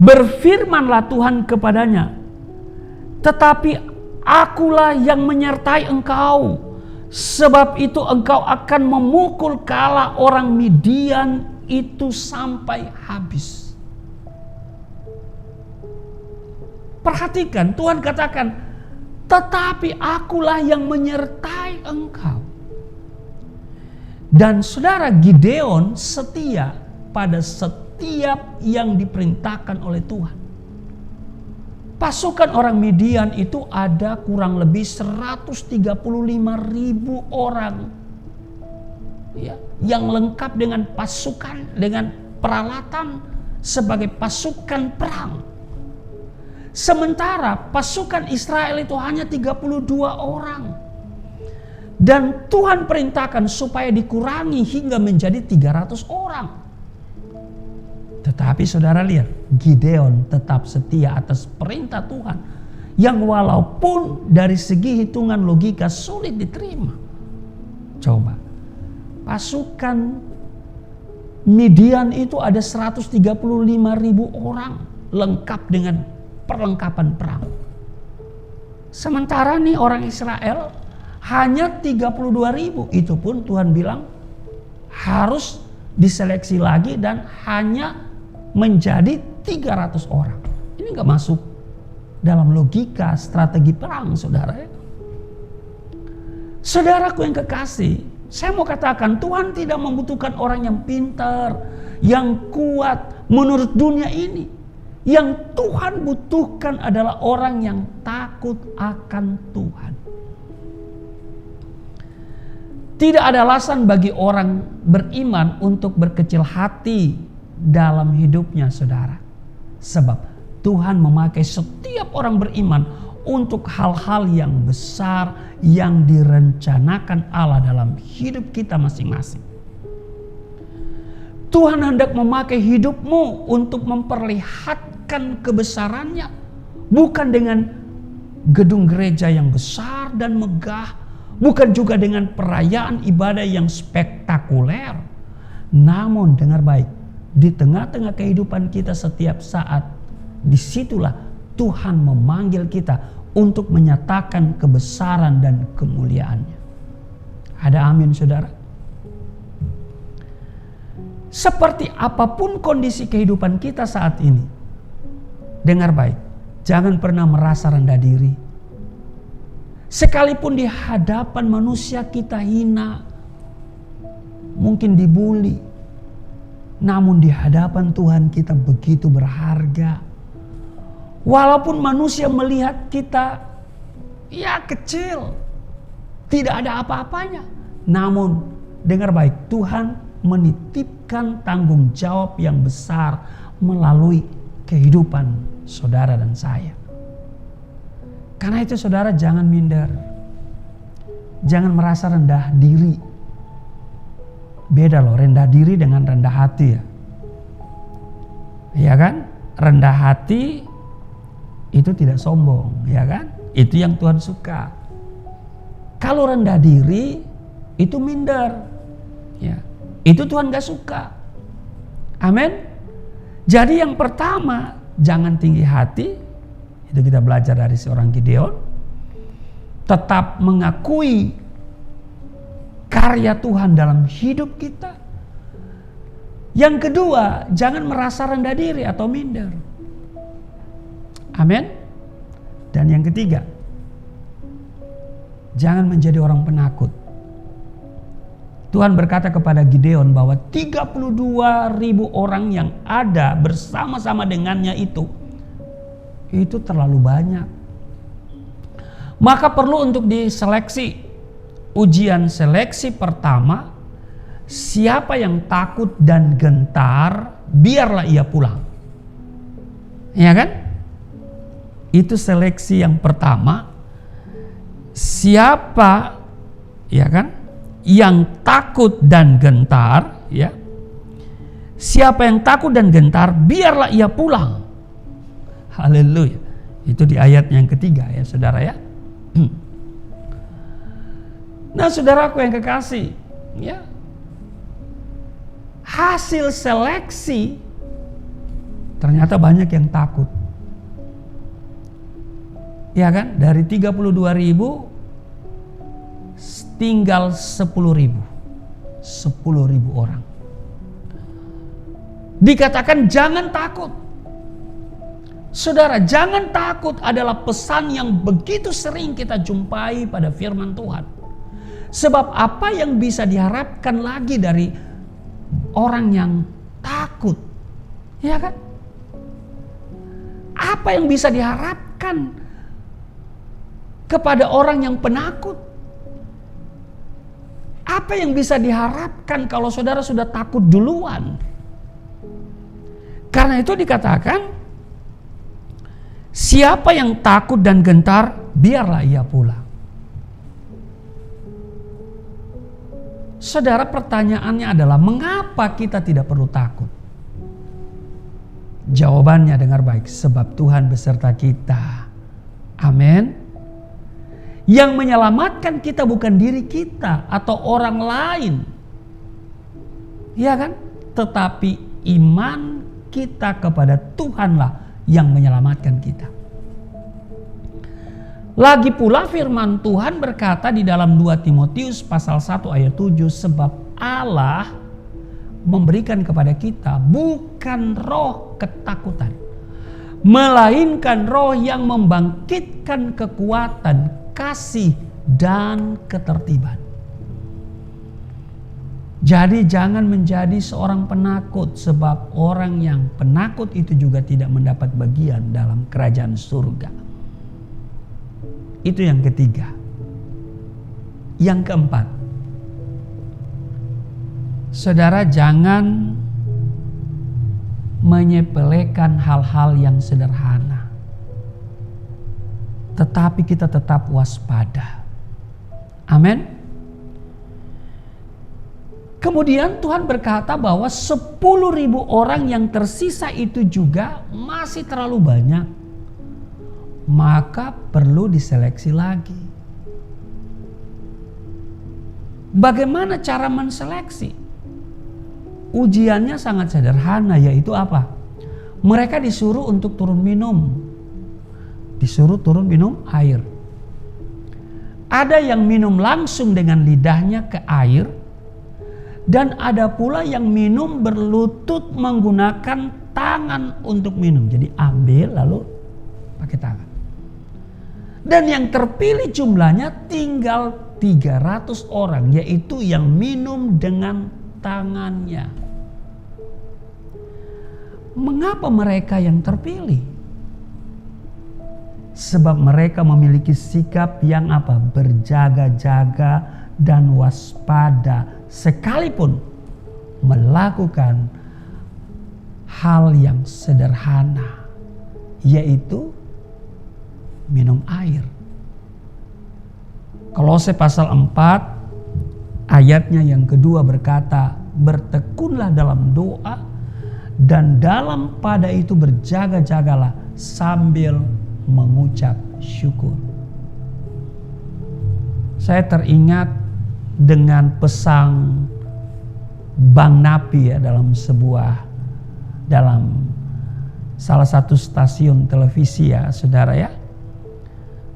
Berfirmanlah Tuhan kepadanya. Tetapi akulah yang menyertai engkau. Sebab itu engkau akan memukul kala orang Midian itu sampai habis. Perhatikan, Tuhan katakan, tetapi akulah yang menyertai engkau. Dan saudara, Gideon setia pada setiap yang diperintahkan oleh Tuhan. Pasukan orang Midian itu ada kurang lebih 135.000 orang. Ya, yang lengkap dengan pasukan, dengan peralatan sebagai pasukan perang. Sementara pasukan Israel itu hanya 32 orang. Dan Tuhan perintahkan supaya dikurangi hingga menjadi 300 orang. Tetapi saudara lihat, Gideon tetap setia atas perintah Tuhan. Yang walaupun dari segi hitungan logika sulit diterima. Coba, pasukan Midian itu ada 135.000 orang lengkap dengan perlengkapan perang. Sementara nih orang Israel hanya 32.000. Itu pun Tuhan bilang harus diseleksi lagi dan hanya menjadi 300 orang. Ini gak masuk dalam logika strategi perang, saudara ya. Saudaraku yang kekasih, saya mau katakan Tuhan tidak membutuhkan orang yang pintar, yang kuat menurut dunia ini. Yang Tuhan butuhkan adalah orang yang takut akan Tuhan. Tidak ada alasan bagi orang beriman untuk berkecil hati dalam hidupnya, saudara. Sebab Tuhan memakai setiap orang beriman untuk hal-hal yang besar yang direncanakan Allah dalam hidup kita masing-masing. Tuhan hendak memakai hidupmu untuk memperlihatkan kebesarannya. Bukan dengan gedung gereja yang besar dan megah. Bukan juga dengan perayaan ibadah yang spektakuler. Namun dengar baik, di tengah-tengah kehidupan kita setiap saat, disitulah Tuhan memanggil kita untuk menyatakan kebesaran dan kemuliaannya. Ada amin, saudara? Seperti apapun kondisi kehidupan kita saat ini, dengar baik, jangan pernah merasa rendah diri. Sekalipun di hadapan manusia kita hina, mungkin dibully, namun di hadapan Tuhan kita begitu berharga. Walaupun manusia melihat kita ya kecil, tidak ada apa-apanya, namun dengar baik, Tuhan menitipkan tanggung jawab yang besar melalui kehidupan saudara dan saya. Karena itu saudara jangan minder, jangan merasa rendah diri. Beda loh rendah diri dengan rendah hati ya. Ya kan? Rendah hati itu tidak sombong, ya kan? Itu yang Tuhan suka. Kalau rendah diri itu minder, ya. Itu Tuhan gak suka. Amin. Jadi yang pertama, jangan tinggi hati. Itu kita belajar dari seorang Gideon. Tetap mengakui karya Tuhan dalam hidup kita. Yang kedua, jangan merasa rendah diri atau minder. Amin. Dan yang ketiga, jangan menjadi orang penakut. Tuhan berkata kepada Gideon bahwa 32.000 orang yang ada bersama-sama dengannya itu terlalu banyak. Maka perlu untuk diseleksi. Ujian seleksi pertama, siapa yang takut dan gentar, biarlah ia pulang. Ya kan? Itu seleksi yang pertama. Siapa, ya kan, yang takut dan gentar, ya. Siapa yang takut dan gentar, biarlah ia pulang. Haleluya. Itu di ayat yang ketiga ya, saudara ya. Nah, saudaraku yang kekasih, ya. Hasil seleksi ternyata banyak yang takut. Ya kan? Dari 32.000 tinggal 10.000 orang. Dikatakan jangan takut. Saudara, jangan takut adalah pesan yang begitu sering kita jumpai pada firman Tuhan. Sebab apa yang bisa diharapkan lagi dari orang yang takut? Ya kan? Apa yang bisa diharapkan kepada orang yang penakut? Apa yang bisa diharapkan kalau saudara sudah takut duluan? Karena itu dikatakan, siapa yang takut dan gentar, biarlah ia pulang. Saudara, pertanyaannya adalah mengapa kita tidak perlu takut? Jawabannya dengar baik, sebab Tuhan beserta kita. Amin. Yang menyelamatkan kita bukan diri kita atau orang lain. Ya kan? Tetapi iman kita kepada Tuhanlah yang menyelamatkan kita. Lagi pula firman Tuhan berkata di dalam 2 Timotius pasal 1 ayat 7, sebab Allah memberikan kepada kita bukan roh ketakutan, melainkan roh yang membangkitkan kekuatan, kasih dan ketertiban. Jadi jangan menjadi seorang penakut, sebab orang yang penakut itu juga tidak mendapat bagian dalam kerajaan surga. Itu yang ketiga. Yang keempat, saudara, jangan menyepelekan hal-hal yang sederhana. Tetapi kita tetap waspada. Amin. Kemudian Tuhan berkata bahwa 10.000 orang yang tersisa itu juga masih terlalu banyak. Maka perlu diseleksi lagi. Bagaimana cara menseleksi? Ujiannya sangat sederhana, yaitu apa? Mereka disuruh untuk turun minum. disuruh turun minum air. Ada yang minum langsung dengan lidahnya ke air, dan ada pula yang minum berlutut menggunakan tangan untuk minum. Jadi ambil lalu pakai tangan. Dan yang terpilih jumlahnya tinggal 300 orang, yaitu yang minum dengan tangannya. Mengapa mereka yang terpilih? Sebab mereka memiliki sikap yang apa? Berjaga-jaga dan waspada, sekalipun melakukan hal yang sederhana, yaitu minum air. Kolose pasal 4 ayatnya yang kedua berkata, bertekunlah dalam doa dan dalam pada itu berjaga-jagalah sambil mengucap syukur. Saya teringat dengan pesan Bang Napi ya, dalam salah satu stasiun televisi ya saudara ya.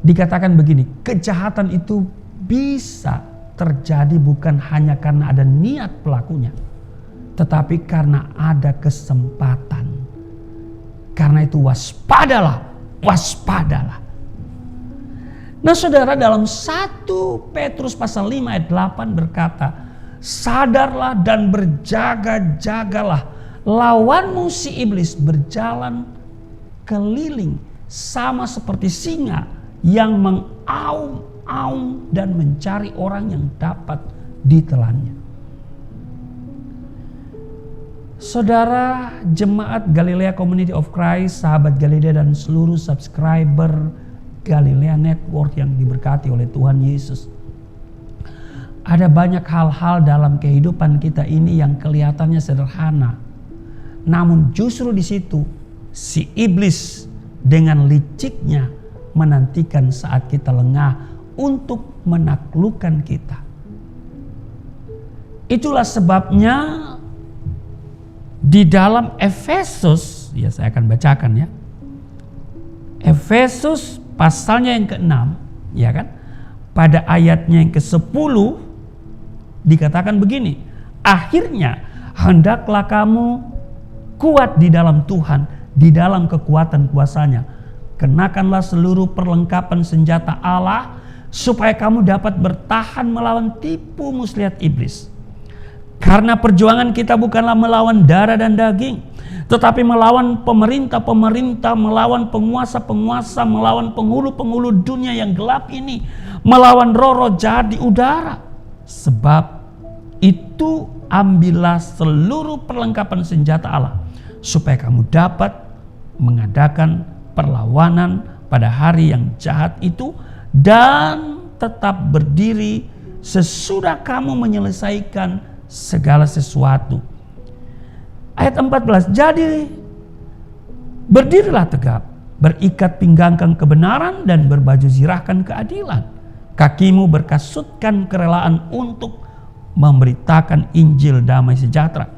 Dikatakan begini, kejahatan itu bisa terjadi bukan hanya karena ada niat pelakunya, tetapi karena ada kesempatan. Karena itu waspadalah. Nah saudara, dalam 1 Petrus pasal 5 ayat 8 berkata, sadarlah dan berjaga-jagalah, lawanmu si iblis berjalan keliling sama seperti singa yang mengaum-aum dan mencari orang yang dapat ditelannya. Saudara jemaat Galilea Community of Christ, sahabat Galilea dan seluruh subscriber Galilea Network yang diberkati oleh Tuhan Yesus. Ada banyak hal-hal dalam kehidupan kita ini yang kelihatannya sederhana. Namun justru di situ si iblis dengan liciknya menantikan saat kita lengah untuk menaklukkan kita. Itulah sebabnya di dalam Efesus, ya saya akan bacakan ya. Efesus pasalnya yang ke-6, ya kan? Pada ayatnya yang ke-10 dikatakan begini, akhirnya hendaklah kamu kuat di dalam Tuhan, di dalam kekuatan kuasa-Nya. Kenakanlah seluruh perlengkapan senjata Allah supaya kamu dapat bertahan melawan tipu muslihat iblis. Karena perjuangan kita bukanlah melawan darah dan daging, tetapi melawan pemerintah-pemerintah, melawan penguasa-penguasa, melawan penghulu-penghulu dunia yang gelap ini, melawan roh-roh jahat di udara. Sebab itu ambillah seluruh perlengkapan senjata Allah, supaya kamu dapat mengadakan perlawanan pada hari yang jahat itu dan tetap berdiri sesudah kamu menyelesaikan segala sesuatu. Ayat 14, jadi berdirilah tegap, berikat pinggangkan kebenaran dan berbaju zirahkan keadilan. Kakimu berkasutkan kerelaan untuk memberitakan Injil damai sejahtera.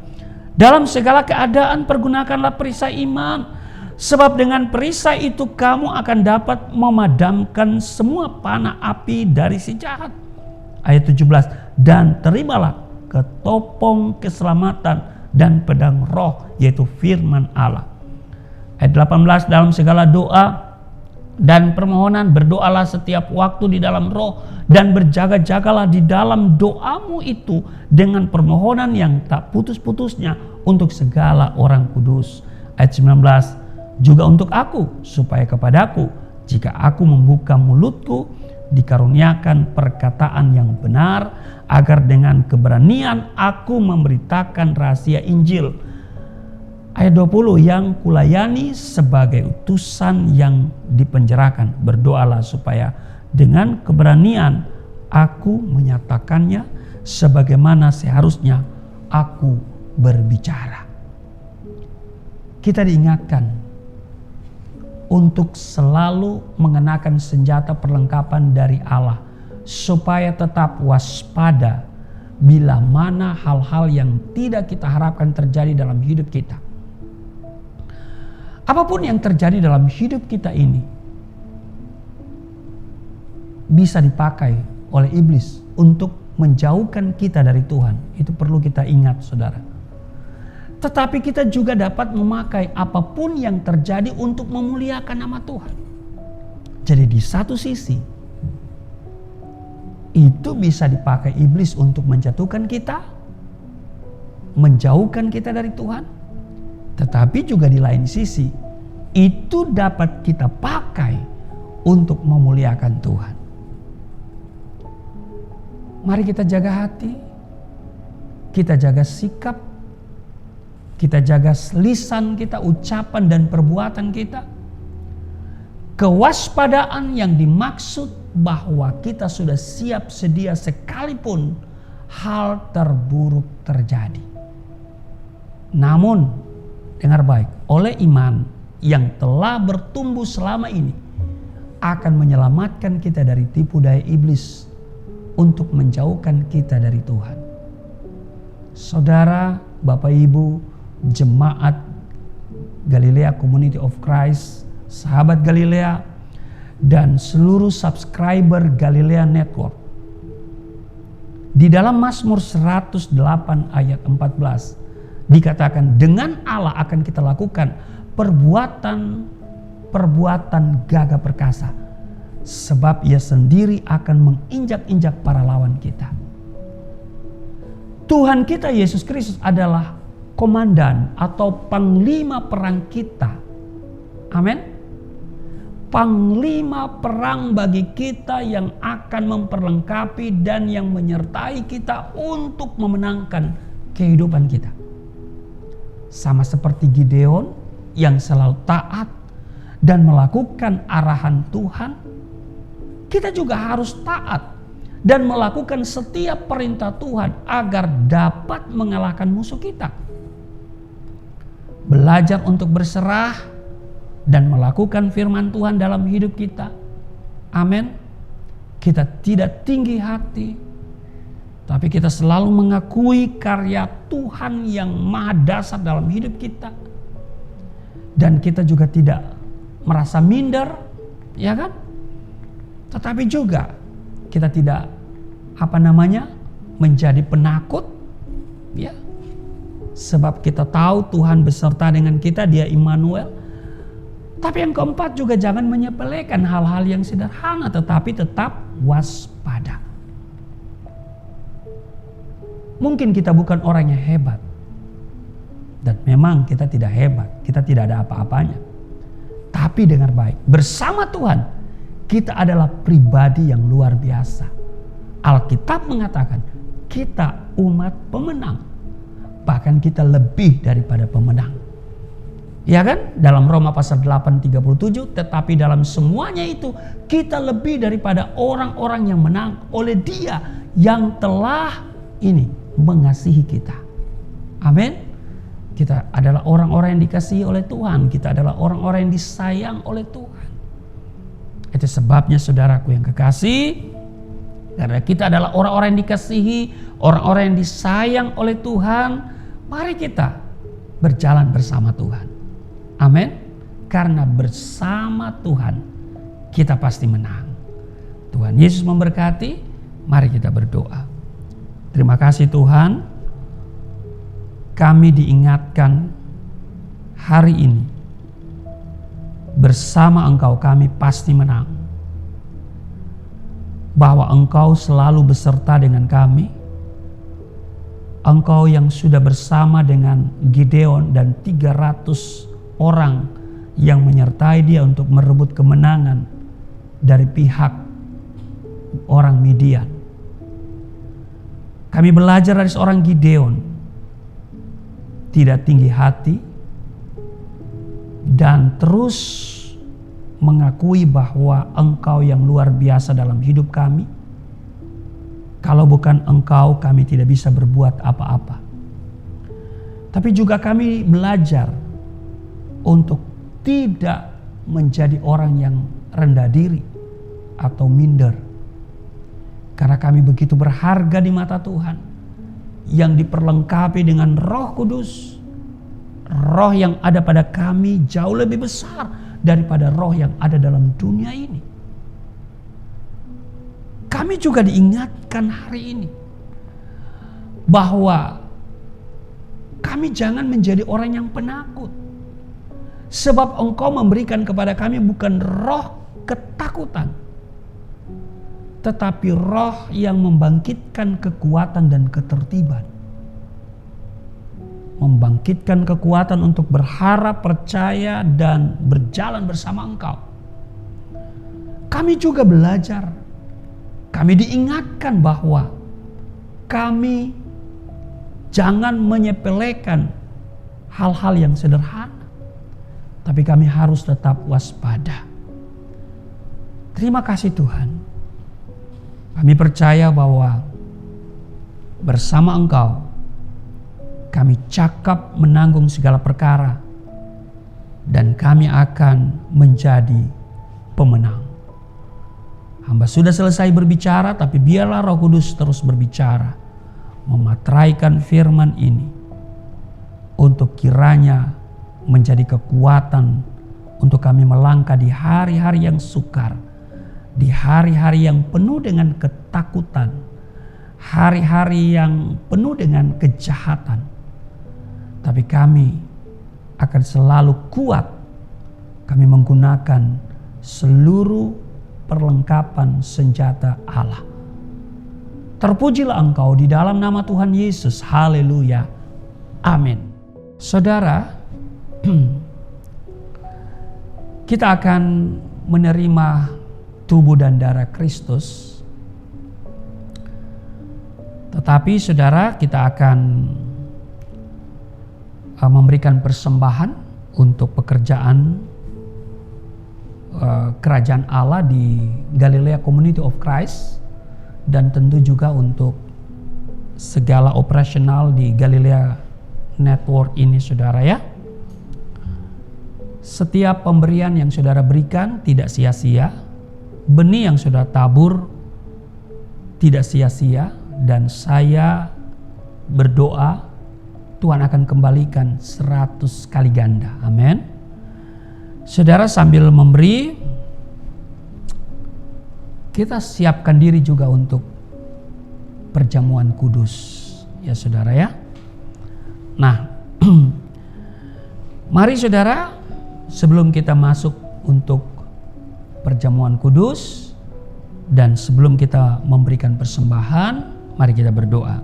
Dalam segala keadaan pergunakanlah perisai iman, sebab dengan perisai itu kamu akan dapat memadamkan semua panah api dari si jahat. Ayat 17, dan terimalah ketopong keselamatan dan pedang roh, yaitu firman Allah. Ayat 18, dalam segala doa dan permohonan berdoalah setiap waktu di dalam roh, dan berjaga-jagalah di dalam doamu itu dengan permohonan yang tak putus-putusnya untuk segala orang kudus. Ayat 19, juga untuk aku, supaya kepadaku jika aku membuka mulutku dikaruniakan perkataan yang benar, agar dengan keberanian aku memberitakan rahasia Injil. Ayat 20, yang kulayani sebagai utusan yang dipenjarakan. Berdoalah supaya dengan keberanian aku menyatakannya sebagaimana seharusnya aku berbicara. Kita diingatkan untuk selalu mengenakan senjata perlengkapan dari Allah, supaya tetap waspada bila mana hal-hal yang tidak kita harapkan terjadi dalam hidup kita. Apapun yang terjadi dalam hidup kita ini, bisa dipakai oleh iblis untuk menjauhkan kita dari Tuhan. Itu perlu kita ingat, saudara. Tetapi kita juga dapat memakai apapun yang terjadi untuk memuliakan nama Tuhan. Jadi di satu sisi, itu bisa dipakai iblis untuk menjatuhkan kita, menjauhkan kita dari Tuhan. Tetapi juga di lain sisi, itu dapat kita pakai untuk memuliakan Tuhan. Mari kita jaga hati, kita jaga sikap, kita jaga lisan kita, ucapan dan perbuatan kita. Kewaspadaan yang dimaksud bahwa kita sudah siap sedia sekalipun hal terburuk terjadi. Namun, dengar baik, oleh iman yang telah bertumbuh selama ini akan menyelamatkan kita dari tipu daya iblis untuk menjauhkan kita dari Tuhan. Saudara, Bapak Ibu, jemaat Galilea Community of Christ, sahabat Galilea, dan seluruh subscriber Galilea Network. Di dalam Mazmur 108 ayat 14 dikatakan, dengan Allah akan kita lakukan perbuatan gagah perkasa, sebab Ia sendiri akan menginjak-injak para lawan kita. Tuhan kita Yesus Kristus adalah komandan atau panglima perang kita. Amin. Panglima perang bagi kita yang akan memperlengkapi dan yang menyertai kita untuk memenangkan kehidupan kita. Sama seperti Gideon yang selalu taat dan melakukan arahan Tuhan, kita juga harus taat dan melakukan setiap perintah Tuhan agar dapat mengalahkan musuh kita. Belajar untuk berserah dan melakukan firman Tuhan dalam hidup kita. Amin. Kita tidak tinggi hati, tapi kita selalu mengakui karya Tuhan yang maha dasar dalam hidup kita. Dan kita juga tidak merasa minder, ya kan? Tetapi juga kita tidak menjadi penakut, ya. Sebab kita tahu Tuhan beserta dengan kita, Dia Immanuel. Tapi yang keempat juga jangan menyepelekan hal-hal yang sederhana, tetapi tetap waspada. Mungkin kita bukan orang yang hebat. Dan memang kita tidak hebat, kita tidak ada apa-apanya. Tapi dengar baik, bersama Tuhan kita adalah pribadi yang luar biasa. Alkitab mengatakan kita umat pemenang. Bahkan kita lebih daripada pemenang. Ya kan? Dalam Roma pasal 8:37, tetapi dalam semuanya itu kita lebih daripada orang-orang yang menang oleh Dia yang telah mengasihi kita. Amin. Kita adalah orang-orang yang dikasihi oleh Tuhan. Kita adalah orang-orang yang disayang oleh Tuhan. Itu sebabnya saudaraku yang kekasih, karena kita adalah orang-orang yang dikasihi, orang-orang yang disayang oleh Tuhan, mari kita berjalan bersama Tuhan. Amin. Karena bersama Tuhan kita pasti menang. Tuhan Yesus memberkati. Mari kita berdoa. Terima kasih Tuhan, kami diingatkan hari ini bersama Engkau kami pasti menang. Bahwa Engkau selalu beserta dengan kami. Engkau yang sudah bersama dengan Gideon dan 300 orang yang menyertai dia untuk merebut kemenangan dari pihak orang Midian. Kami belajar dari seorang Gideon, tidak tinggi hati dan terus mengakui bahwa Engkau yang luar biasa dalam hidup kami. Kalau bukan Engkau, kami tidak bisa berbuat apa-apa. Tapi juga kami belajar untuk tidak menjadi orang yang rendah diri atau minder. Karena kami begitu berharga di mata Tuhan, yang diperlengkapi dengan Roh Kudus. Roh yang ada pada kami jauh lebih besar daripada roh yang ada dalam dunia ini. kami juga diingatkan hari ini bahwa kami jangan menjadi orang yang penakut. Sebab Engkau memberikan kepada kami bukan roh ketakutan, tetapi roh yang membangkitkan kekuatan dan ketertiban. Membangkitkan kekuatan untuk berharap, percaya, dan berjalan bersama Engkau. Kami juga belajar, kami diingatkan bahwa kami jangan menyepelekan hal-hal yang sederhana, tapi kami harus tetap waspada. Terima kasih Tuhan. Kami percaya bahwa bersama Engkau kami cakap menanggung segala perkara dan kami akan menjadi pemenang. Hamba sudah selesai berbicara, tapi biarlah Roh Kudus terus berbicara, memateraikan firman ini untuk kiranya menjadi kekuatan untuk kami melangkah di hari-hari yang sukar, di hari-hari yang penuh dengan ketakutan, hari-hari yang penuh dengan kejahatan. Tapi kami akan selalu kuat. Kami menggunakan seluruh perlengkapan senjata Allah. Terpujilah Engkau di dalam nama Tuhan Yesus. Haleluya. Amin. Saudara, kita akan menerima tubuh dan darah Kristus. Tetapi saudara, kita akan memberikan persembahan untuk pekerjaan kerajaan Allah di Galilea Community of Christ, dan tentu juga untuk segala operasional di Galilea Network ini saudara ya. Setiap pemberian yang saudara berikan tidak sia-sia, benih yang saudara tabur tidak sia-sia, dan saya berdoa Tuhan akan kembalikan 100 kali ganda. Amin. Saudara, sambil memberi, kita siapkan diri juga untuk perjamuan kudus. Ya saudara ya. Nah, mari saudara, sebelum kita masuk untuk perjamuan kudus dan sebelum kita memberikan persembahan, mari kita berdoa.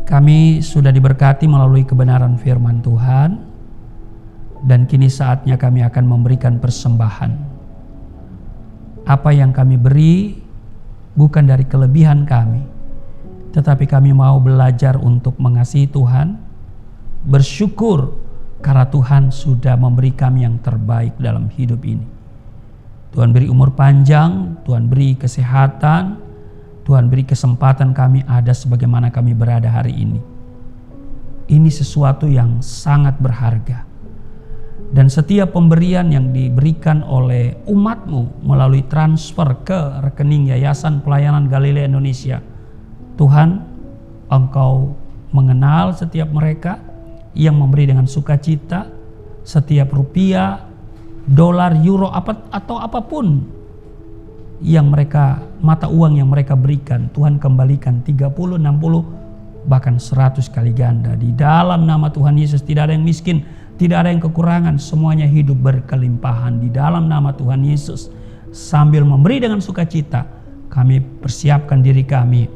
Kami sudah diberkati melalui kebenaran firman Tuhan, dan kini saatnya kami akan memberikan persembahan. Apa yang kami beri bukan dari kelebihan kami, tetapi kami mau belajar untuk mengasihi Tuhan, bersyukur karena Tuhan sudah memberi kami yang terbaik dalam hidup ini. Tuhan beri umur panjang, Tuhan beri kesehatan, Tuhan beri kesempatan kami ada sebagaimana kami berada hari ini. Ini sesuatu yang sangat berharga. Dan setiap pemberian yang diberikan oleh umat-Mu melalui transfer ke rekening Yayasan Pelayanan Galilea Indonesia, Tuhan, Engkau mengenal setiap mereka yang memberi dengan sukacita. Setiap rupiah, dolar, euro, atau apapun yang mereka, mata uang yang mereka berikan, Tuhan kembalikan 30, 60, bahkan 100 kali ganda. Di dalam nama Tuhan Yesus tidak ada yang miskin, tidak ada yang kekurangan, semuanya hidup berkelimpahan di dalam nama Tuhan Yesus. Sambil memberi dengan sukacita, kami persiapkan diri kami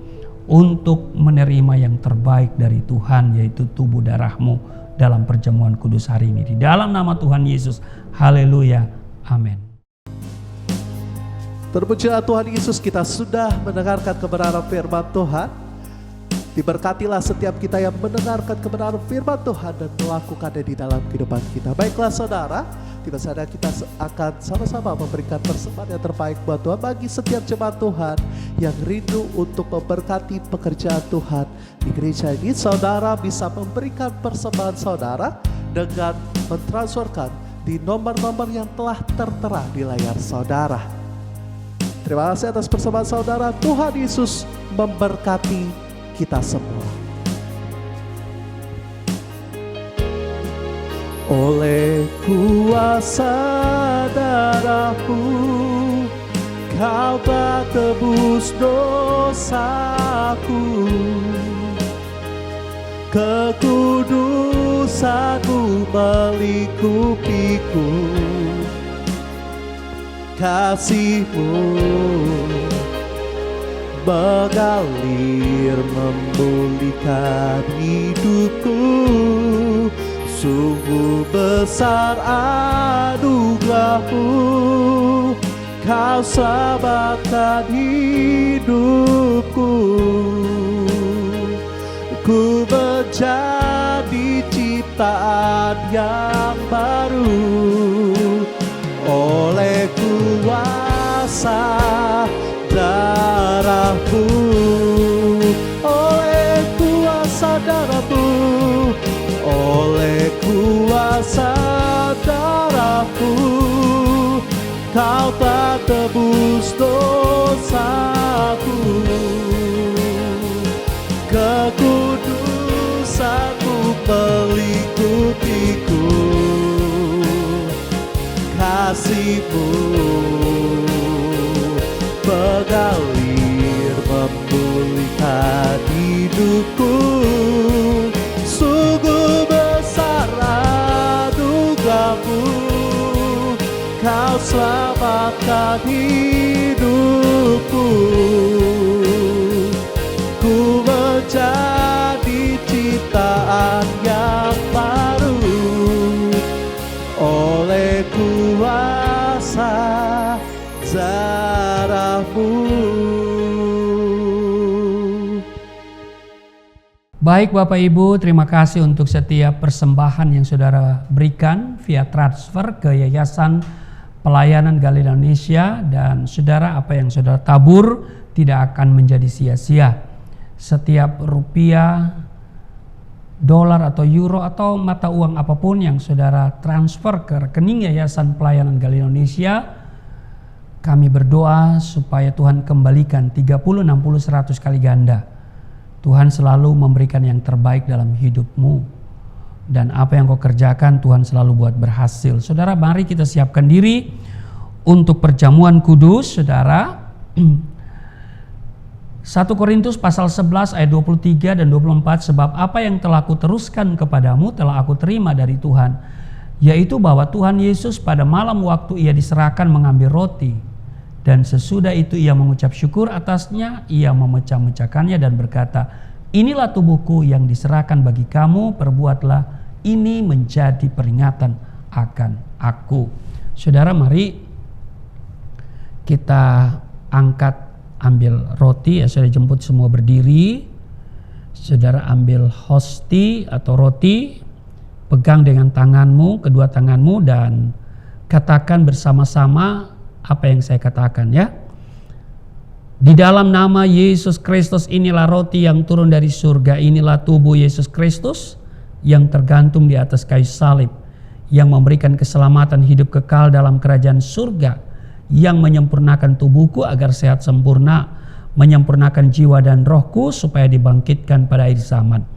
untuk menerima yang terbaik dari Tuhan, yaitu tubuh darah-Mu dalam perjamuan kudus hari ini. Di dalam nama Tuhan Yesus, haleluya, amin. Terpujilah Tuhan Yesus, kita sudah mendengarkan kebenaran firman Tuhan. Diberkatilah setiap kita yang mendengarkan kebenaran firman Tuhan dan melakukannya di dalam kehidupan kita. Baiklah saudara, tiba saatnya kita akan sama-sama memberikan persembahan yang terbaik buat Tuhan bagi setiap jemaat Tuhan yang rindu untuk memberkati pekerjaan Tuhan di gereja ini. Saudara bisa memberikan persembahan saudara dengan mentransferkan di nomor-nomor yang telah tertera di layar saudara. Terima kasih atas persembahan saudara. Tuhan Yesus memberkati kita semua. Oleh kuasa darah-Mu Kau telah tebus dosaku, kekudusanmu melingkupiku. Kasih-Mu mengalir memulihkan hidupku. Sungguh besar anugerah-Mu, Kau selamatkan hidupku. Ku menjadi ciptaan yang baru oleh kuasa darah-Mu, oleh kuasa darah-Mu, oleh kuasa darah-Mu. Kau telah tebus dosaku, kekudusan-Mu melingkupiku. Kasih-Mu mengalir memulihkan hidupku. Sungguh besar anugerah-Mu, Kau selamatkan hidupku. Ku menjadi ciptaan yang baru oleh kuasa darah-Mu. Baik Bapak Ibu, terima kasih untuk setiap persembahan yang saudara berikan via transfer ke Yayasan Pelayanan Galilea Indonesia. Dan saudara, apa yang saudara tabur tidak akan menjadi sia-sia. Setiap rupiah, dolar atau euro atau mata uang apapun yang saudara transfer ke rekening Yayasan Pelayanan Galilea Indonesia, kami berdoa supaya Tuhan kembalikan 30, 60, 100 kali ganda. Tuhan selalu memberikan yang terbaik dalam hidupmu, dan apa yang kau kerjakan Tuhan selalu buat berhasil. Saudara, mari kita siapkan diri untuk perjamuan kudus. Saudara, 1 Korintus pasal 11 ayat 23 dan 24, sebab apa yang telah aku teruskan kepadamu telah aku terima dari Tuhan, yaitu bahwa Tuhan Yesus pada malam waktu ia diserahkan mengambil roti, dan sesudah itu ia mengucap syukur atasnya, ia memecah-mecahkannya dan berkata, inilah tubuhku yang diserahkan bagi kamu, perbuatlah ini menjadi peringatan akan aku. Saudara, mari kita ambil roti, ya saudara jemput semua berdiri. Saudara ambil hosti atau roti, pegang dengan tanganmu, kedua tanganmu, dan katakan bersama-sama apa yang saya katakan ya. Di dalam nama Yesus Kristus, inilah roti yang turun dari surga, inilah tubuh Yesus Kristus yang tergantung di atas kayu salib, yang memberikan keselamatan hidup kekal dalam kerajaan surga, yang menyempurnakan tubuhku agar sehat sempurna, menyempurnakan jiwa dan rohku supaya dibangkitkan pada akhir zaman.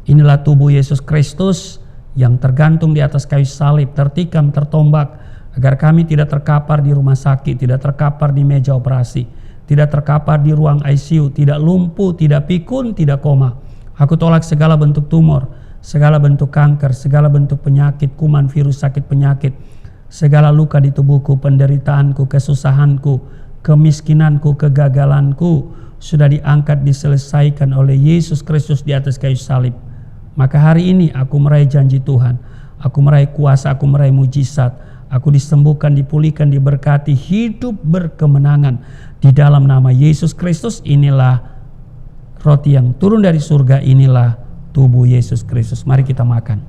Inilah tubuh Yesus Kristus yang tergantung di atas kayu salib, tertikam, tertombak, agar kami tidak terkapar di rumah sakit, tidak terkapar di meja operasi, tidak terkapar di ruang ICU, tidak lumpuh, tidak pikun, tidak koma. Aku tolak segala bentuk tumor, segala bentuk kanker, segala bentuk penyakit, kuman, virus, sakit penyakit, segala luka di tubuhku, penderitaanku, kesusahanku, kemiskinanku, kegagalanku sudah diangkat, diselesaikan oleh Yesus Kristus di atas kayu salib. Maka hari ini aku meraih janji Tuhan, aku meraih kuasa, aku meraih mujizat. Aku disembuhkan, dipulihkan, diberkati, hidup berkemenangan di dalam nama Yesus Kristus. Inilah roti yang turun dari surga, inilah tubuh Yesus Kristus. Mari kita makan.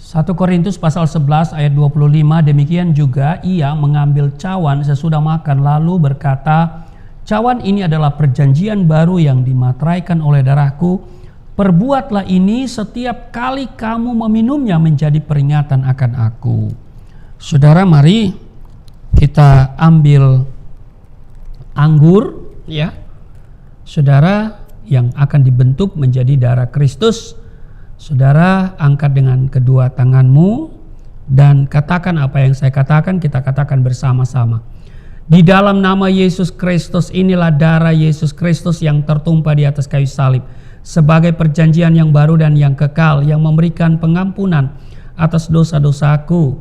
Satu Korintus pasal 11 ayat 25, demikian juga ia mengambil cawan sesudah makan lalu berkata, cawan ini adalah perjanjian baru yang dimateraikan oleh darahku. Perbuatlah ini setiap kali kamu meminumnya menjadi peringatan akan aku. Saudara, mari kita ambil anggur ya. Saudara, yang akan dibentuk menjadi darah Kristus Saudara, angkat dengan kedua tanganmu dan katakan apa yang saya katakan, kita katakan bersama-sama. Di dalam nama Yesus Kristus, inilah darah Yesus Kristus yang tertumpah di atas kayu salib sebagai perjanjian yang baru dan yang kekal, yang memberikan pengampunan atas dosa-dosaku,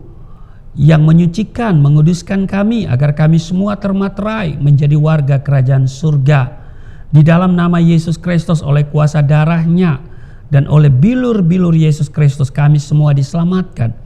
yang menyucikan, menguduskan kami agar kami semua termaterai menjadi warga kerajaan surga. Di dalam nama Yesus Kristus, oleh kuasa darahnya dan oleh bilur-bilur Yesus Kristus, kami semua diselamatkan.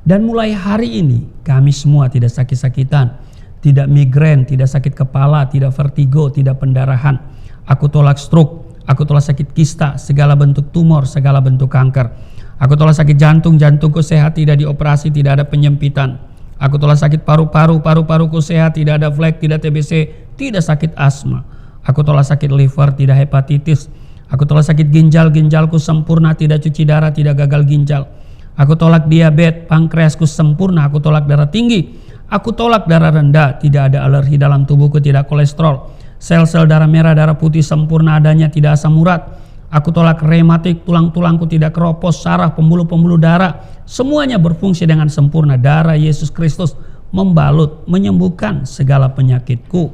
Dan mulai hari ini kami semua tidak sakit-sakitan, tidak migrain, tidak sakit kepala, tidak vertigo, tidak pendarahan. Aku tolak stroke, aku tolak sakit kista, segala bentuk tumor, segala bentuk kanker. Aku tolak sakit jantung, jantungku sehat, tidak dioperasi, tidak ada penyempitan. Aku tolak sakit paru-paru, paru-paruku sehat, tidak ada flek, tidak TBC, tidak sakit asma. Aku tolak sakit liver, tidak hepatitis. Aku tolak sakit ginjal, ginjalku sempurna, tidak cuci darah, tidak gagal ginjal. Aku tolak diabetes, pankreasku sempurna. Aku tolak darah tinggi, aku tolak darah rendah, tidak ada alergi dalam tubuhku, tidak kolesterol. Sel-sel darah merah, darah putih sempurna adanya, tidak asam urat. Aku tolak rematik, tulang-tulangku tidak keropos, saraf, pembuluh-pembuluh darah, semuanya berfungsi dengan sempurna. Darah Yesus Kristus membalut, menyembuhkan segala penyakitku.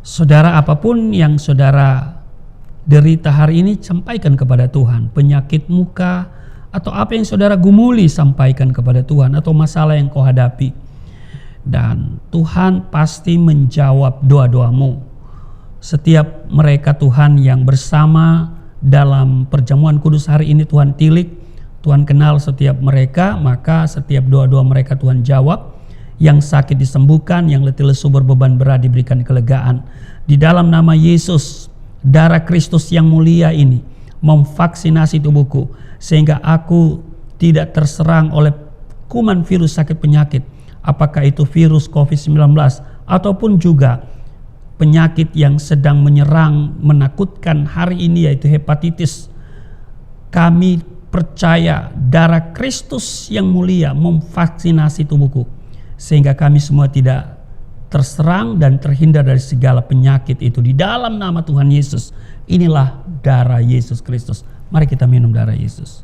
Saudara, apapun yang saudara derita hari ini, sampaikan kepada Tuhan. Penyakit muka atau apa yang saudara gumuli, sampaikan kepada Tuhan, atau masalah yang kau hadapi. Dan Tuhan pasti menjawab doa-doamu. Setiap mereka Tuhan yang bersama dalam perjamuan kudus hari ini, Tuhan tilik, Tuhan kenal setiap mereka, maka setiap doa-doa mereka Tuhan jawab. Yang sakit disembuhkan, yang letih lesu berbeban berat diberikan kelegaan. Di dalam nama Yesus, darah Kristus yang mulia ini memvaksinasi tubuhku, sehingga aku tidak terserang oleh kuman virus sakit penyakit, apakah itu virus COVID-19 ataupun juga penyakit yang sedang menyerang, menakutkan hari ini, yaitu hepatitis. Kami percaya darah Kristus yang mulia memvaksinasi tubuhku, sehingga kami semua tidak terserang dan terhindar dari segala penyakit itu. Di dalam nama Tuhan Yesus, inilah darah Yesus Kristus. Mari kita minum darah Yesus.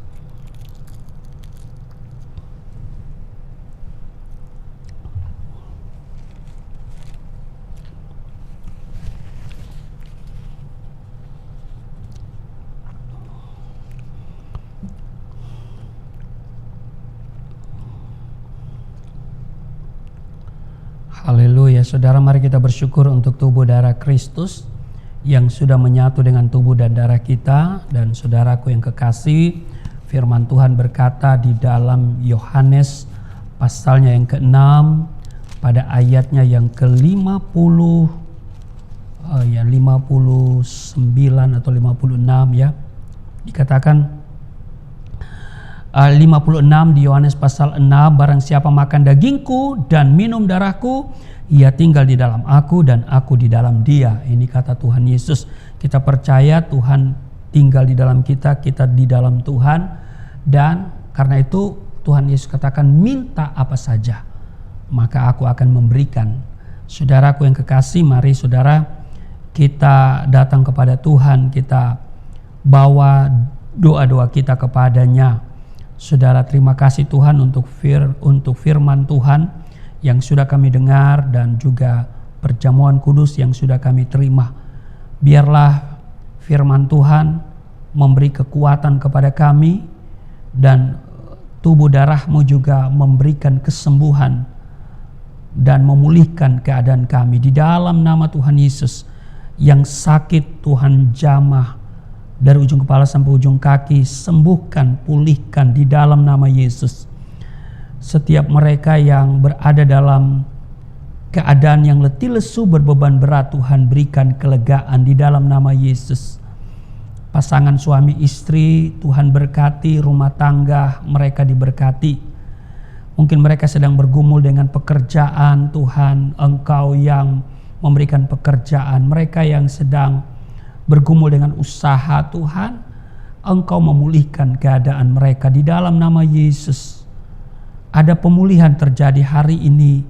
Haleluya, saudara, mari kita bersyukur untuk tubuh darah Kristus yang sudah menyatu dengan tubuh dan darah kita. Dan saudaraku yang kekasih, firman Tuhan berkata di dalam Yohanes pasalnya yang ke-6 pada ayatnya yang ke-50 59 atau 56 ya. Dikatakan 56 di Yohanes pasal 6, barang siapa makan dagingku dan minum darahku, ia tinggal di dalam aku dan aku di dalam dia. Ini kata Tuhan Yesus. Kita percaya Tuhan tinggal di dalam kita, kita di dalam Tuhan. Dan karena itu Tuhan Yesus katakan, minta apa saja maka aku akan memberikan. Saudaraku yang kekasih, mari saudara kita datang kepada Tuhan, kita bawa doa-doa kita kepadanya. Saudara, terima kasih Tuhan untuk firman Tuhan yang sudah kami dengar dan juga perjamuan kudus yang sudah kami terima. Biarlah firman Tuhan memberi kekuatan kepada kami, dan tubuh darah-Mu juga memberikan kesembuhan dan memulihkan keadaan kami. Di dalam nama Tuhan Yesus, yang sakit Tuhan jamah dari ujung kepala sampai ujung kaki, sembuhkan, pulihkan di dalam nama Yesus. Setiap mereka yang berada dalam keadaan yang letih lesu berbeban berat, Tuhan berikan kelegaan di dalam nama Yesus. Pasangan suami istri, Tuhan berkati, rumah tangga mereka diberkati. Mungkin mereka sedang bergumul dengan pekerjaan, Tuhan Engkau yang memberikan pekerjaan. Mereka yang sedang bergumul dengan usaha, Tuhan Engkau memulihkan keadaan mereka di dalam nama Yesus. Ada pemulihan terjadi hari ini,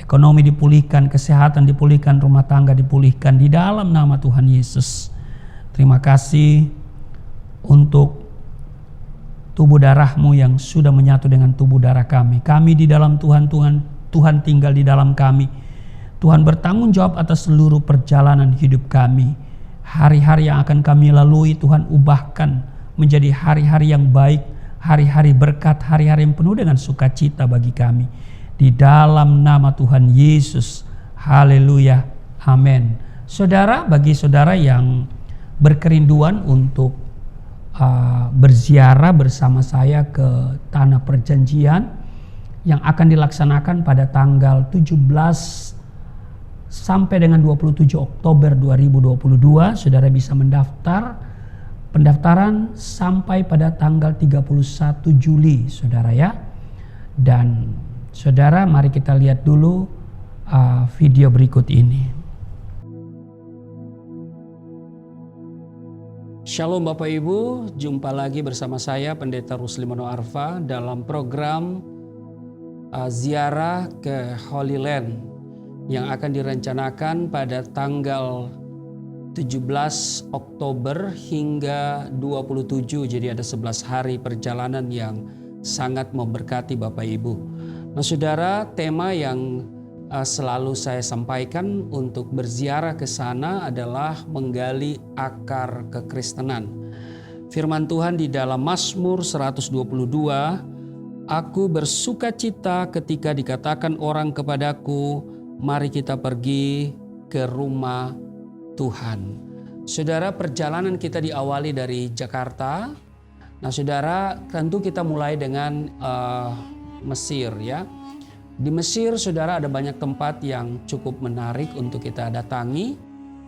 ekonomi dipulihkan, kesehatan dipulihkan, rumah tangga dipulihkan di dalam nama Tuhan Yesus. Terima kasih untuk tubuh darah-Mu yang sudah menyatu dengan tubuh darah kami. Kami di dalam Tuhan, Tuhan tinggal di dalam kami. Tuhan bertanggung jawab atas seluruh perjalanan hidup kami. Hari-hari yang akan kami lalui, Tuhan ubahkan menjadi hari-hari yang baik, hari-hari berkat, hari-hari yang penuh dengan sukacita bagi kami. Di dalam nama Tuhan Yesus. Haleluya. Amin. Saudara, bagi saudara yang berkerinduan untuk berziarah bersama saya ke Tanah Perjanjian yang akan dilaksanakan pada tanggal 17 sampai dengan 27 Oktober 2022, saudara bisa mendaftar. Pendaftaran sampai pada tanggal 31 Juli, saudara ya. Dan saudara, mari kita lihat dulu video berikut ini. Shalom Bapak Ibu, jumpa lagi bersama saya Pendeta Rusli Mono Arfa dalam program ziarah ke Holy Land yang akan direncanakan pada tanggal 17 Oktober hingga 27, jadi ada 11 hari perjalanan yang sangat memberkati Bapak Ibu. Nah saudara, tema yang selalu saya sampaikan untuk berziarah ke sana adalah menggali akar kekristenan. Firman Tuhan di dalam Mazmur 122, "Aku bersukacita ketika dikatakan orang kepadaku, mari kita pergi ke rumah Tuhan." Saudara, perjalanan kita diawali dari Jakarta. Nah saudara, tentu kita mulai dengan Mesir ya. Di Mesir, saudara, ada banyak tempat yang cukup menarik untuk kita datangi.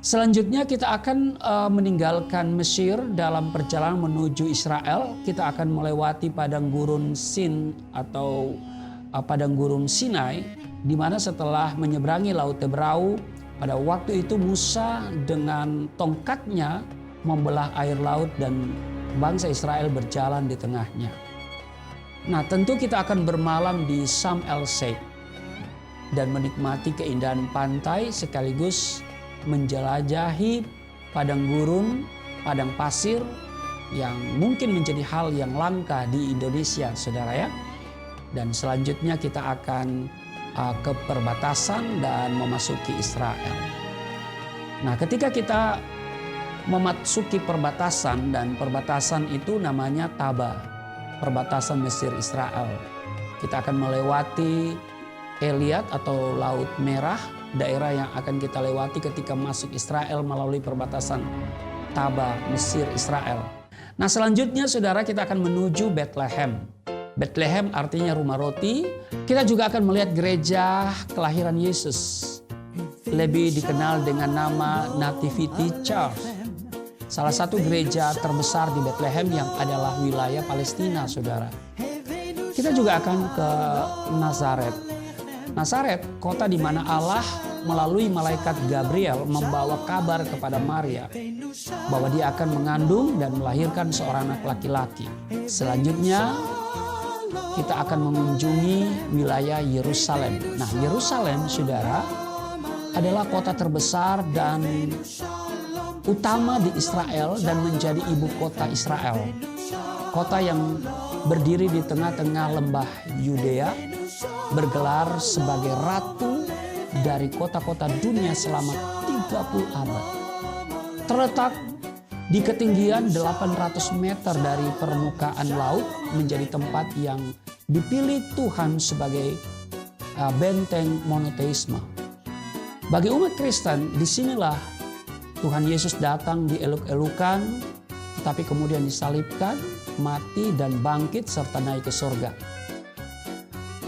Selanjutnya kita akan meninggalkan Mesir dalam perjalanan menuju Israel. Kita akan melewati padang gurun Sin atau padang gurun Sinai, di mana setelah menyeberangi Laut Tebrau, pada waktu itu Musa dengan tongkatnya membelah air laut dan bangsa Israel berjalan di tengahnya. Nah tentu kita akan bermalam di Sharm el-Sheikh dan menikmati keindahan pantai sekaligus menjelajahi padang gurun, padang pasir yang mungkin menjadi hal yang langka di Indonesia, saudara ya. Dan selanjutnya kita akan ke perbatasan dan memasuki Israel. Nah ketika kita memasuki perbatasan, dan perbatasan itu namanya Taba, perbatasan Mesir Israel. Kita akan melewati Eliat atau Laut Merah, daerah yang akan kita lewati ketika masuk Israel melalui perbatasan Taba, Mesir Israel. Nah selanjutnya saudara, kita akan menuju Bethlehem. Bethlehem artinya rumah roti. Kita juga akan melihat gereja kelahiran Yesus, lebih dikenal dengan nama Nativity Church. Salah satu gereja terbesar di Bethlehem yang adalah wilayah Palestina, saudara. Kita juga akan ke Nazaret. Nazaret, kota di mana Allah melalui malaikat Gabriel membawa kabar kepada Maria bahwa dia akan mengandung dan melahirkan seorang anak laki-laki. Selanjutnya, kita akan mengunjungi wilayah Yerusalem. Nah, Yerusalem, saudara, adalah kota terbesar dan utama di Israel dan menjadi ibu kota Israel. Kota yang berdiri di tengah-tengah lembah Yudea, bergelar sebagai ratu dari kota-kota dunia selama 30 abad. Terletak di ketinggian 800 meter dari permukaan laut, menjadi tempat yang dipilih Tuhan sebagai benteng monoteisme. Bagi umat Kristen, disinilah Tuhan Yesus datang dieluk-elukan, tetapi kemudian disalibkan, mati dan bangkit serta naik ke surga.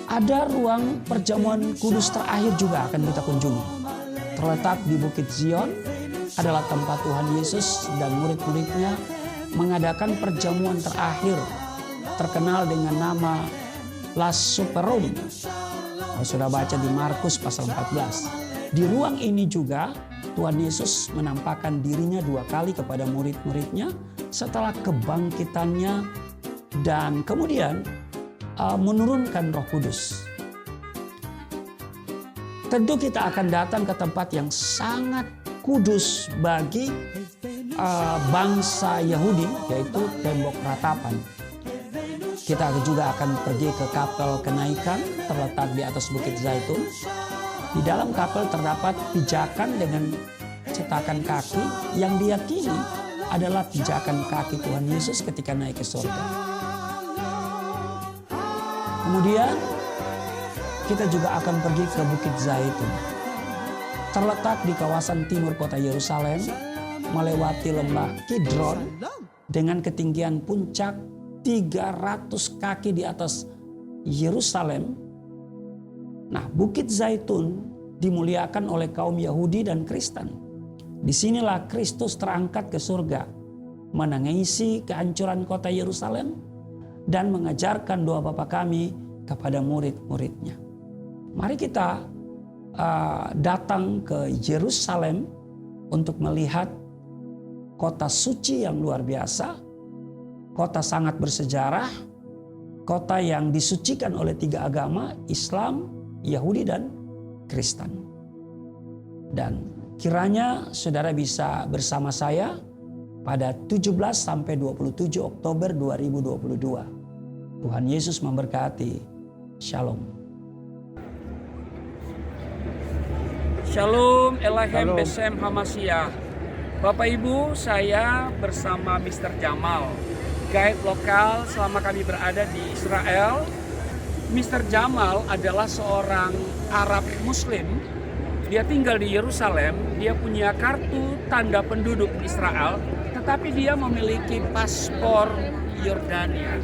Ada ruang perjamuan kudus terakhir juga akan kita kunjungi. Terletak di Bukit Zion, adalah tempat Tuhan Yesus dan murid-muridnya mengadakan perjamuan terakhir, terkenal dengan nama Last Supper Room. Kalau sudah baca di Markus pasal 14. Di ruang ini juga Tuhan Yesus menampakkan dirinya 2 kali kepada murid-muridnya setelah kebangkitannya dan kemudian menurunkan Roh Kudus. Tentu kita akan datang ke tempat yang sangat kudus bagi bangsa Yahudi, yaitu tembok ratapan. Kita juga akan pergi ke kapel kenaikan terletak di atas Bukit Zaitun. Di dalam kapel terdapat pijakan dengan cetakan kaki yang diyakini adalah pijakan kaki Tuhan Yesus ketika naik ke surga. Kemudian kita juga akan pergi ke Bukit Zaitun. Terletak di kawasan timur kota Yerusalem, melewati lembah Kidron dengan ketinggian puncak 300 kaki di atas Yerusalem. Nah, Bukit Zaitun dimuliakan oleh kaum Yahudi dan Kristen. Disinilah Kristus terangkat ke surga, menangisi kehancuran kota Yerusalem dan mengajarkan doa Bapa kami kepada murid-muridnya. Mari kita datang ke Yerusalem untuk melihat kota suci yang luar biasa, kota sangat bersejarah, kota yang disucikan oleh 3 agama, Islam, Yahudi, dan Kristen. Dan kiranya saudara bisa bersama saya pada 17 sampai 27 Oktober 2022. Tuhan Yesus memberkati. Shalom. Shalom, Elahem Besem Hamasiyah. Bapak Ibu, saya bersama Mr. Jamal, guide lokal selama kami berada di Israel. Mr. Jamal adalah seorang Arab Muslim. Dia tinggal di Yerusalem, dia punya kartu tanda penduduk Israel, tetapi dia memiliki paspor Yordania.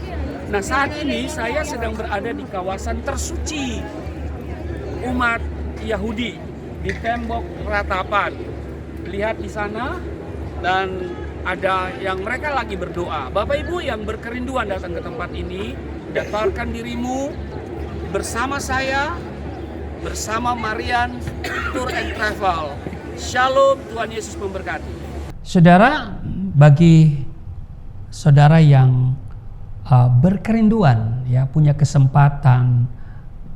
Nah, saat ini saya sedang berada di kawasan tersuci umat Yahudi di tembok ratapan. Lihat di sana, dan ada yang mereka lagi berdoa. Bapak Ibu yang berkerinduan datang ke tempat ini, daftarkan dirimu bersama saya, bersama Marian Tour and Travel. Shalom, Tuhan Yesus memberkati. Saudara, bagi saudara yang berkerinduan, ya, punya kesempatan,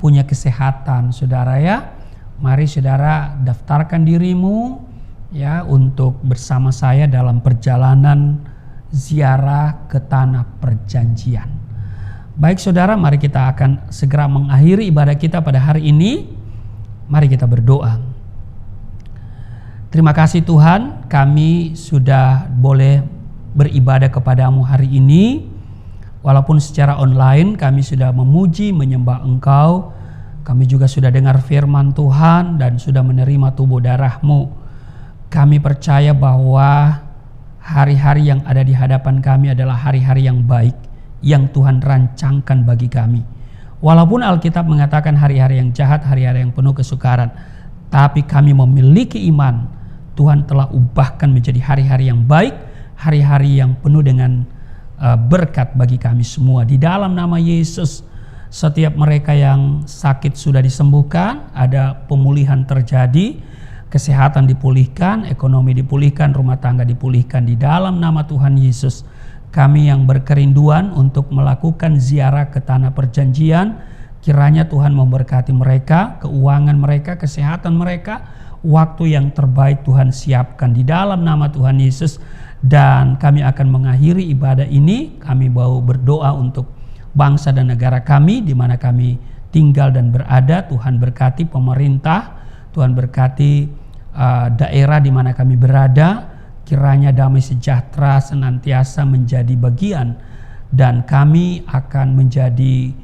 punya kesehatan, saudara, ya, mari saudara daftarkan dirimu, ya, untuk bersama saya dalam perjalanan ziarah ke tanah perjanjian. Baik saudara, mari kita akan segera mengakhiri ibadah kita pada hari ini. Mari kita berdoa. Terima kasih Tuhan, kami sudah boleh beribadah kepadamu hari ini. Walaupun secara online kami sudah memuji, menyembah Engkau. Kami juga sudah dengar firman Tuhan dan sudah menerima tubuh darah-Mu. Kami percaya bahwa hari-hari yang ada di hadapan kami adalah hari-hari yang baik yang Tuhan rancangkan bagi kami. Walaupun Alkitab mengatakan hari-hari yang jahat, hari-hari yang penuh kesukaran, tapi kami memiliki iman Tuhan telah ubahkan menjadi hari-hari yang baik, hari-hari yang penuh dengan berkat bagi kami semua. Di dalam nama Yesus, setiap mereka yang sakit sudah disembuhkan, ada pemulihan terjadi, kesehatan dipulihkan, ekonomi dipulihkan, rumah tangga dipulihkan. Di dalam nama Tuhan Yesus, kami yang berkerinduan untuk melakukan ziarah ke tanah perjanjian, kiranya Tuhan memberkati mereka, keuangan mereka, kesehatan mereka, waktu yang terbaik Tuhan siapkan di dalam nama Tuhan Yesus. Dan kami akan mengakhiri ibadah ini, kami mau berdoa untuk bangsa dan negara kami di mana kami tinggal dan berada. Tuhan berkati pemerintah, Tuhan berkati daerah di mana kami berada, kiranya damai sejahtera senantiasa menjadi bagian, dan kami akan menjadi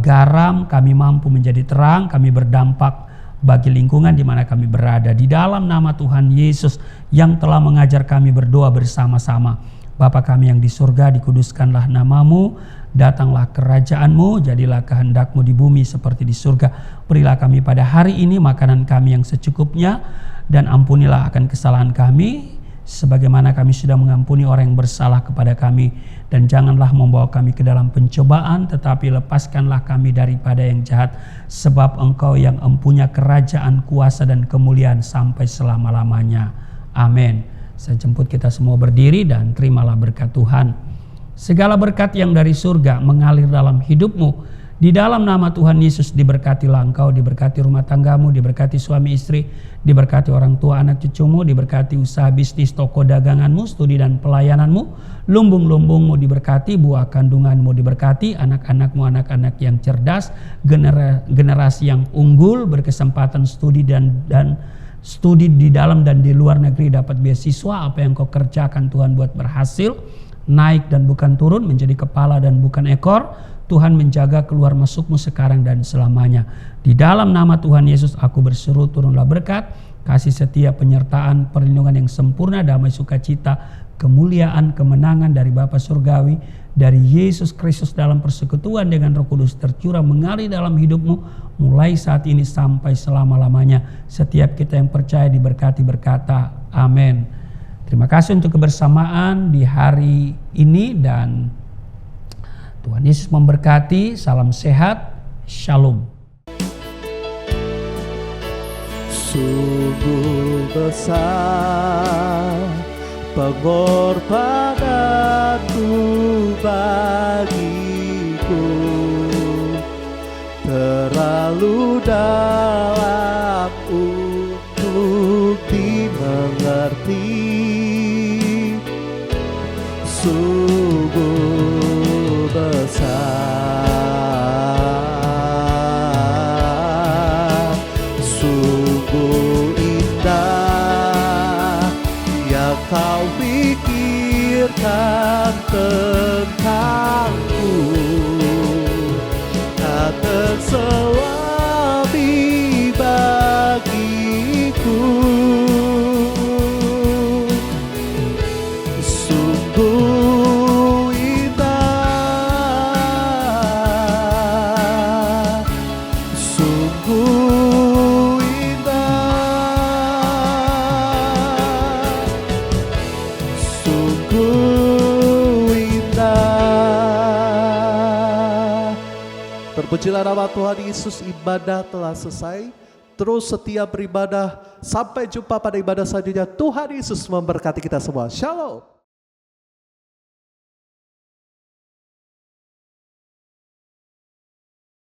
garam, kami mampu menjadi terang, kami berdampak bagi lingkungan di mana kami berada. Di dalam nama Tuhan Yesus yang telah mengajar kami berdoa bersama-sama. Bapa kami yang di surga, dikuduskanlah namamu, datanglah kerajaan-Mu, jadilah kehendak-Mu di bumi seperti di surga. Berilah kami pada hari ini makanan kami yang secukupnya, dan ampunilah akan kesalahan kami, sebagaimana kami sudah mengampuni orang yang bersalah kepada kami. Dan janganlah membawa kami ke dalam pencobaan, tetapi lepaskanlah kami daripada yang jahat, sebab Engkau yang empunya kerajaan, kuasa, dan kemuliaan sampai selama-lamanya. Amin. Saya jemput kita semua berdiri dan terimalah berkat Tuhan. Segala berkat yang dari surga mengalir dalam hidupmu Di dalam nama Tuhan Yesus diberkatilah engkau, diberkati rumah tanggamu, diberkati suami istri, diberkati orang tua anak cucumu, diberkati usaha bisnis, toko daganganmu, studi dan pelayananmu, lumbung-lumbungmu diberkati, buah kandunganmu diberkati, anak-anakmu anak-anak yang cerdas, generasi yang unggul, berkesempatan studi dan studi di dalam dan di luar negeri, dapat beasiswa. Apa yang kau kerjakan Tuhan buat berhasil, naik dan bukan turun, menjadi kepala dan bukan ekor. Tuhan menjaga keluar masukmu sekarang dan selamanya. Di dalam nama Tuhan Yesus aku berseru, turunlah berkat, kasih setia, penyertaan, perlindungan yang sempurna, damai, sukacita, kemuliaan, kemenangan dari Bapa Surgawi, dari Yesus Kristus dalam persekutuan dengan Roh Kudus tercurah mengalir dalam hidupmu mulai saat ini sampai selama-lamanya. Setiap kita yang percaya diberkati berkata amin. Terima kasih untuk kebersamaan di hari ini dan Tuhan Yesus memberkati. Salam sehat. Shalom. Sungguh besar pengorbananmu bagiku, terlalu dalam untuk dimengerti. Sungguh besar, sungguh indah yang kau pikirkan tentangku, tak terselami bagiku. Sungguh indah, sungguh indah, sungguh indah. Terpujilah nama Tuhan Yesus. Ibadah telah selesai. Terus setia beribadah. Sampai jumpa pada ibadah selanjutnya. Tuhan Yesus memberkati kita semua. Shalom.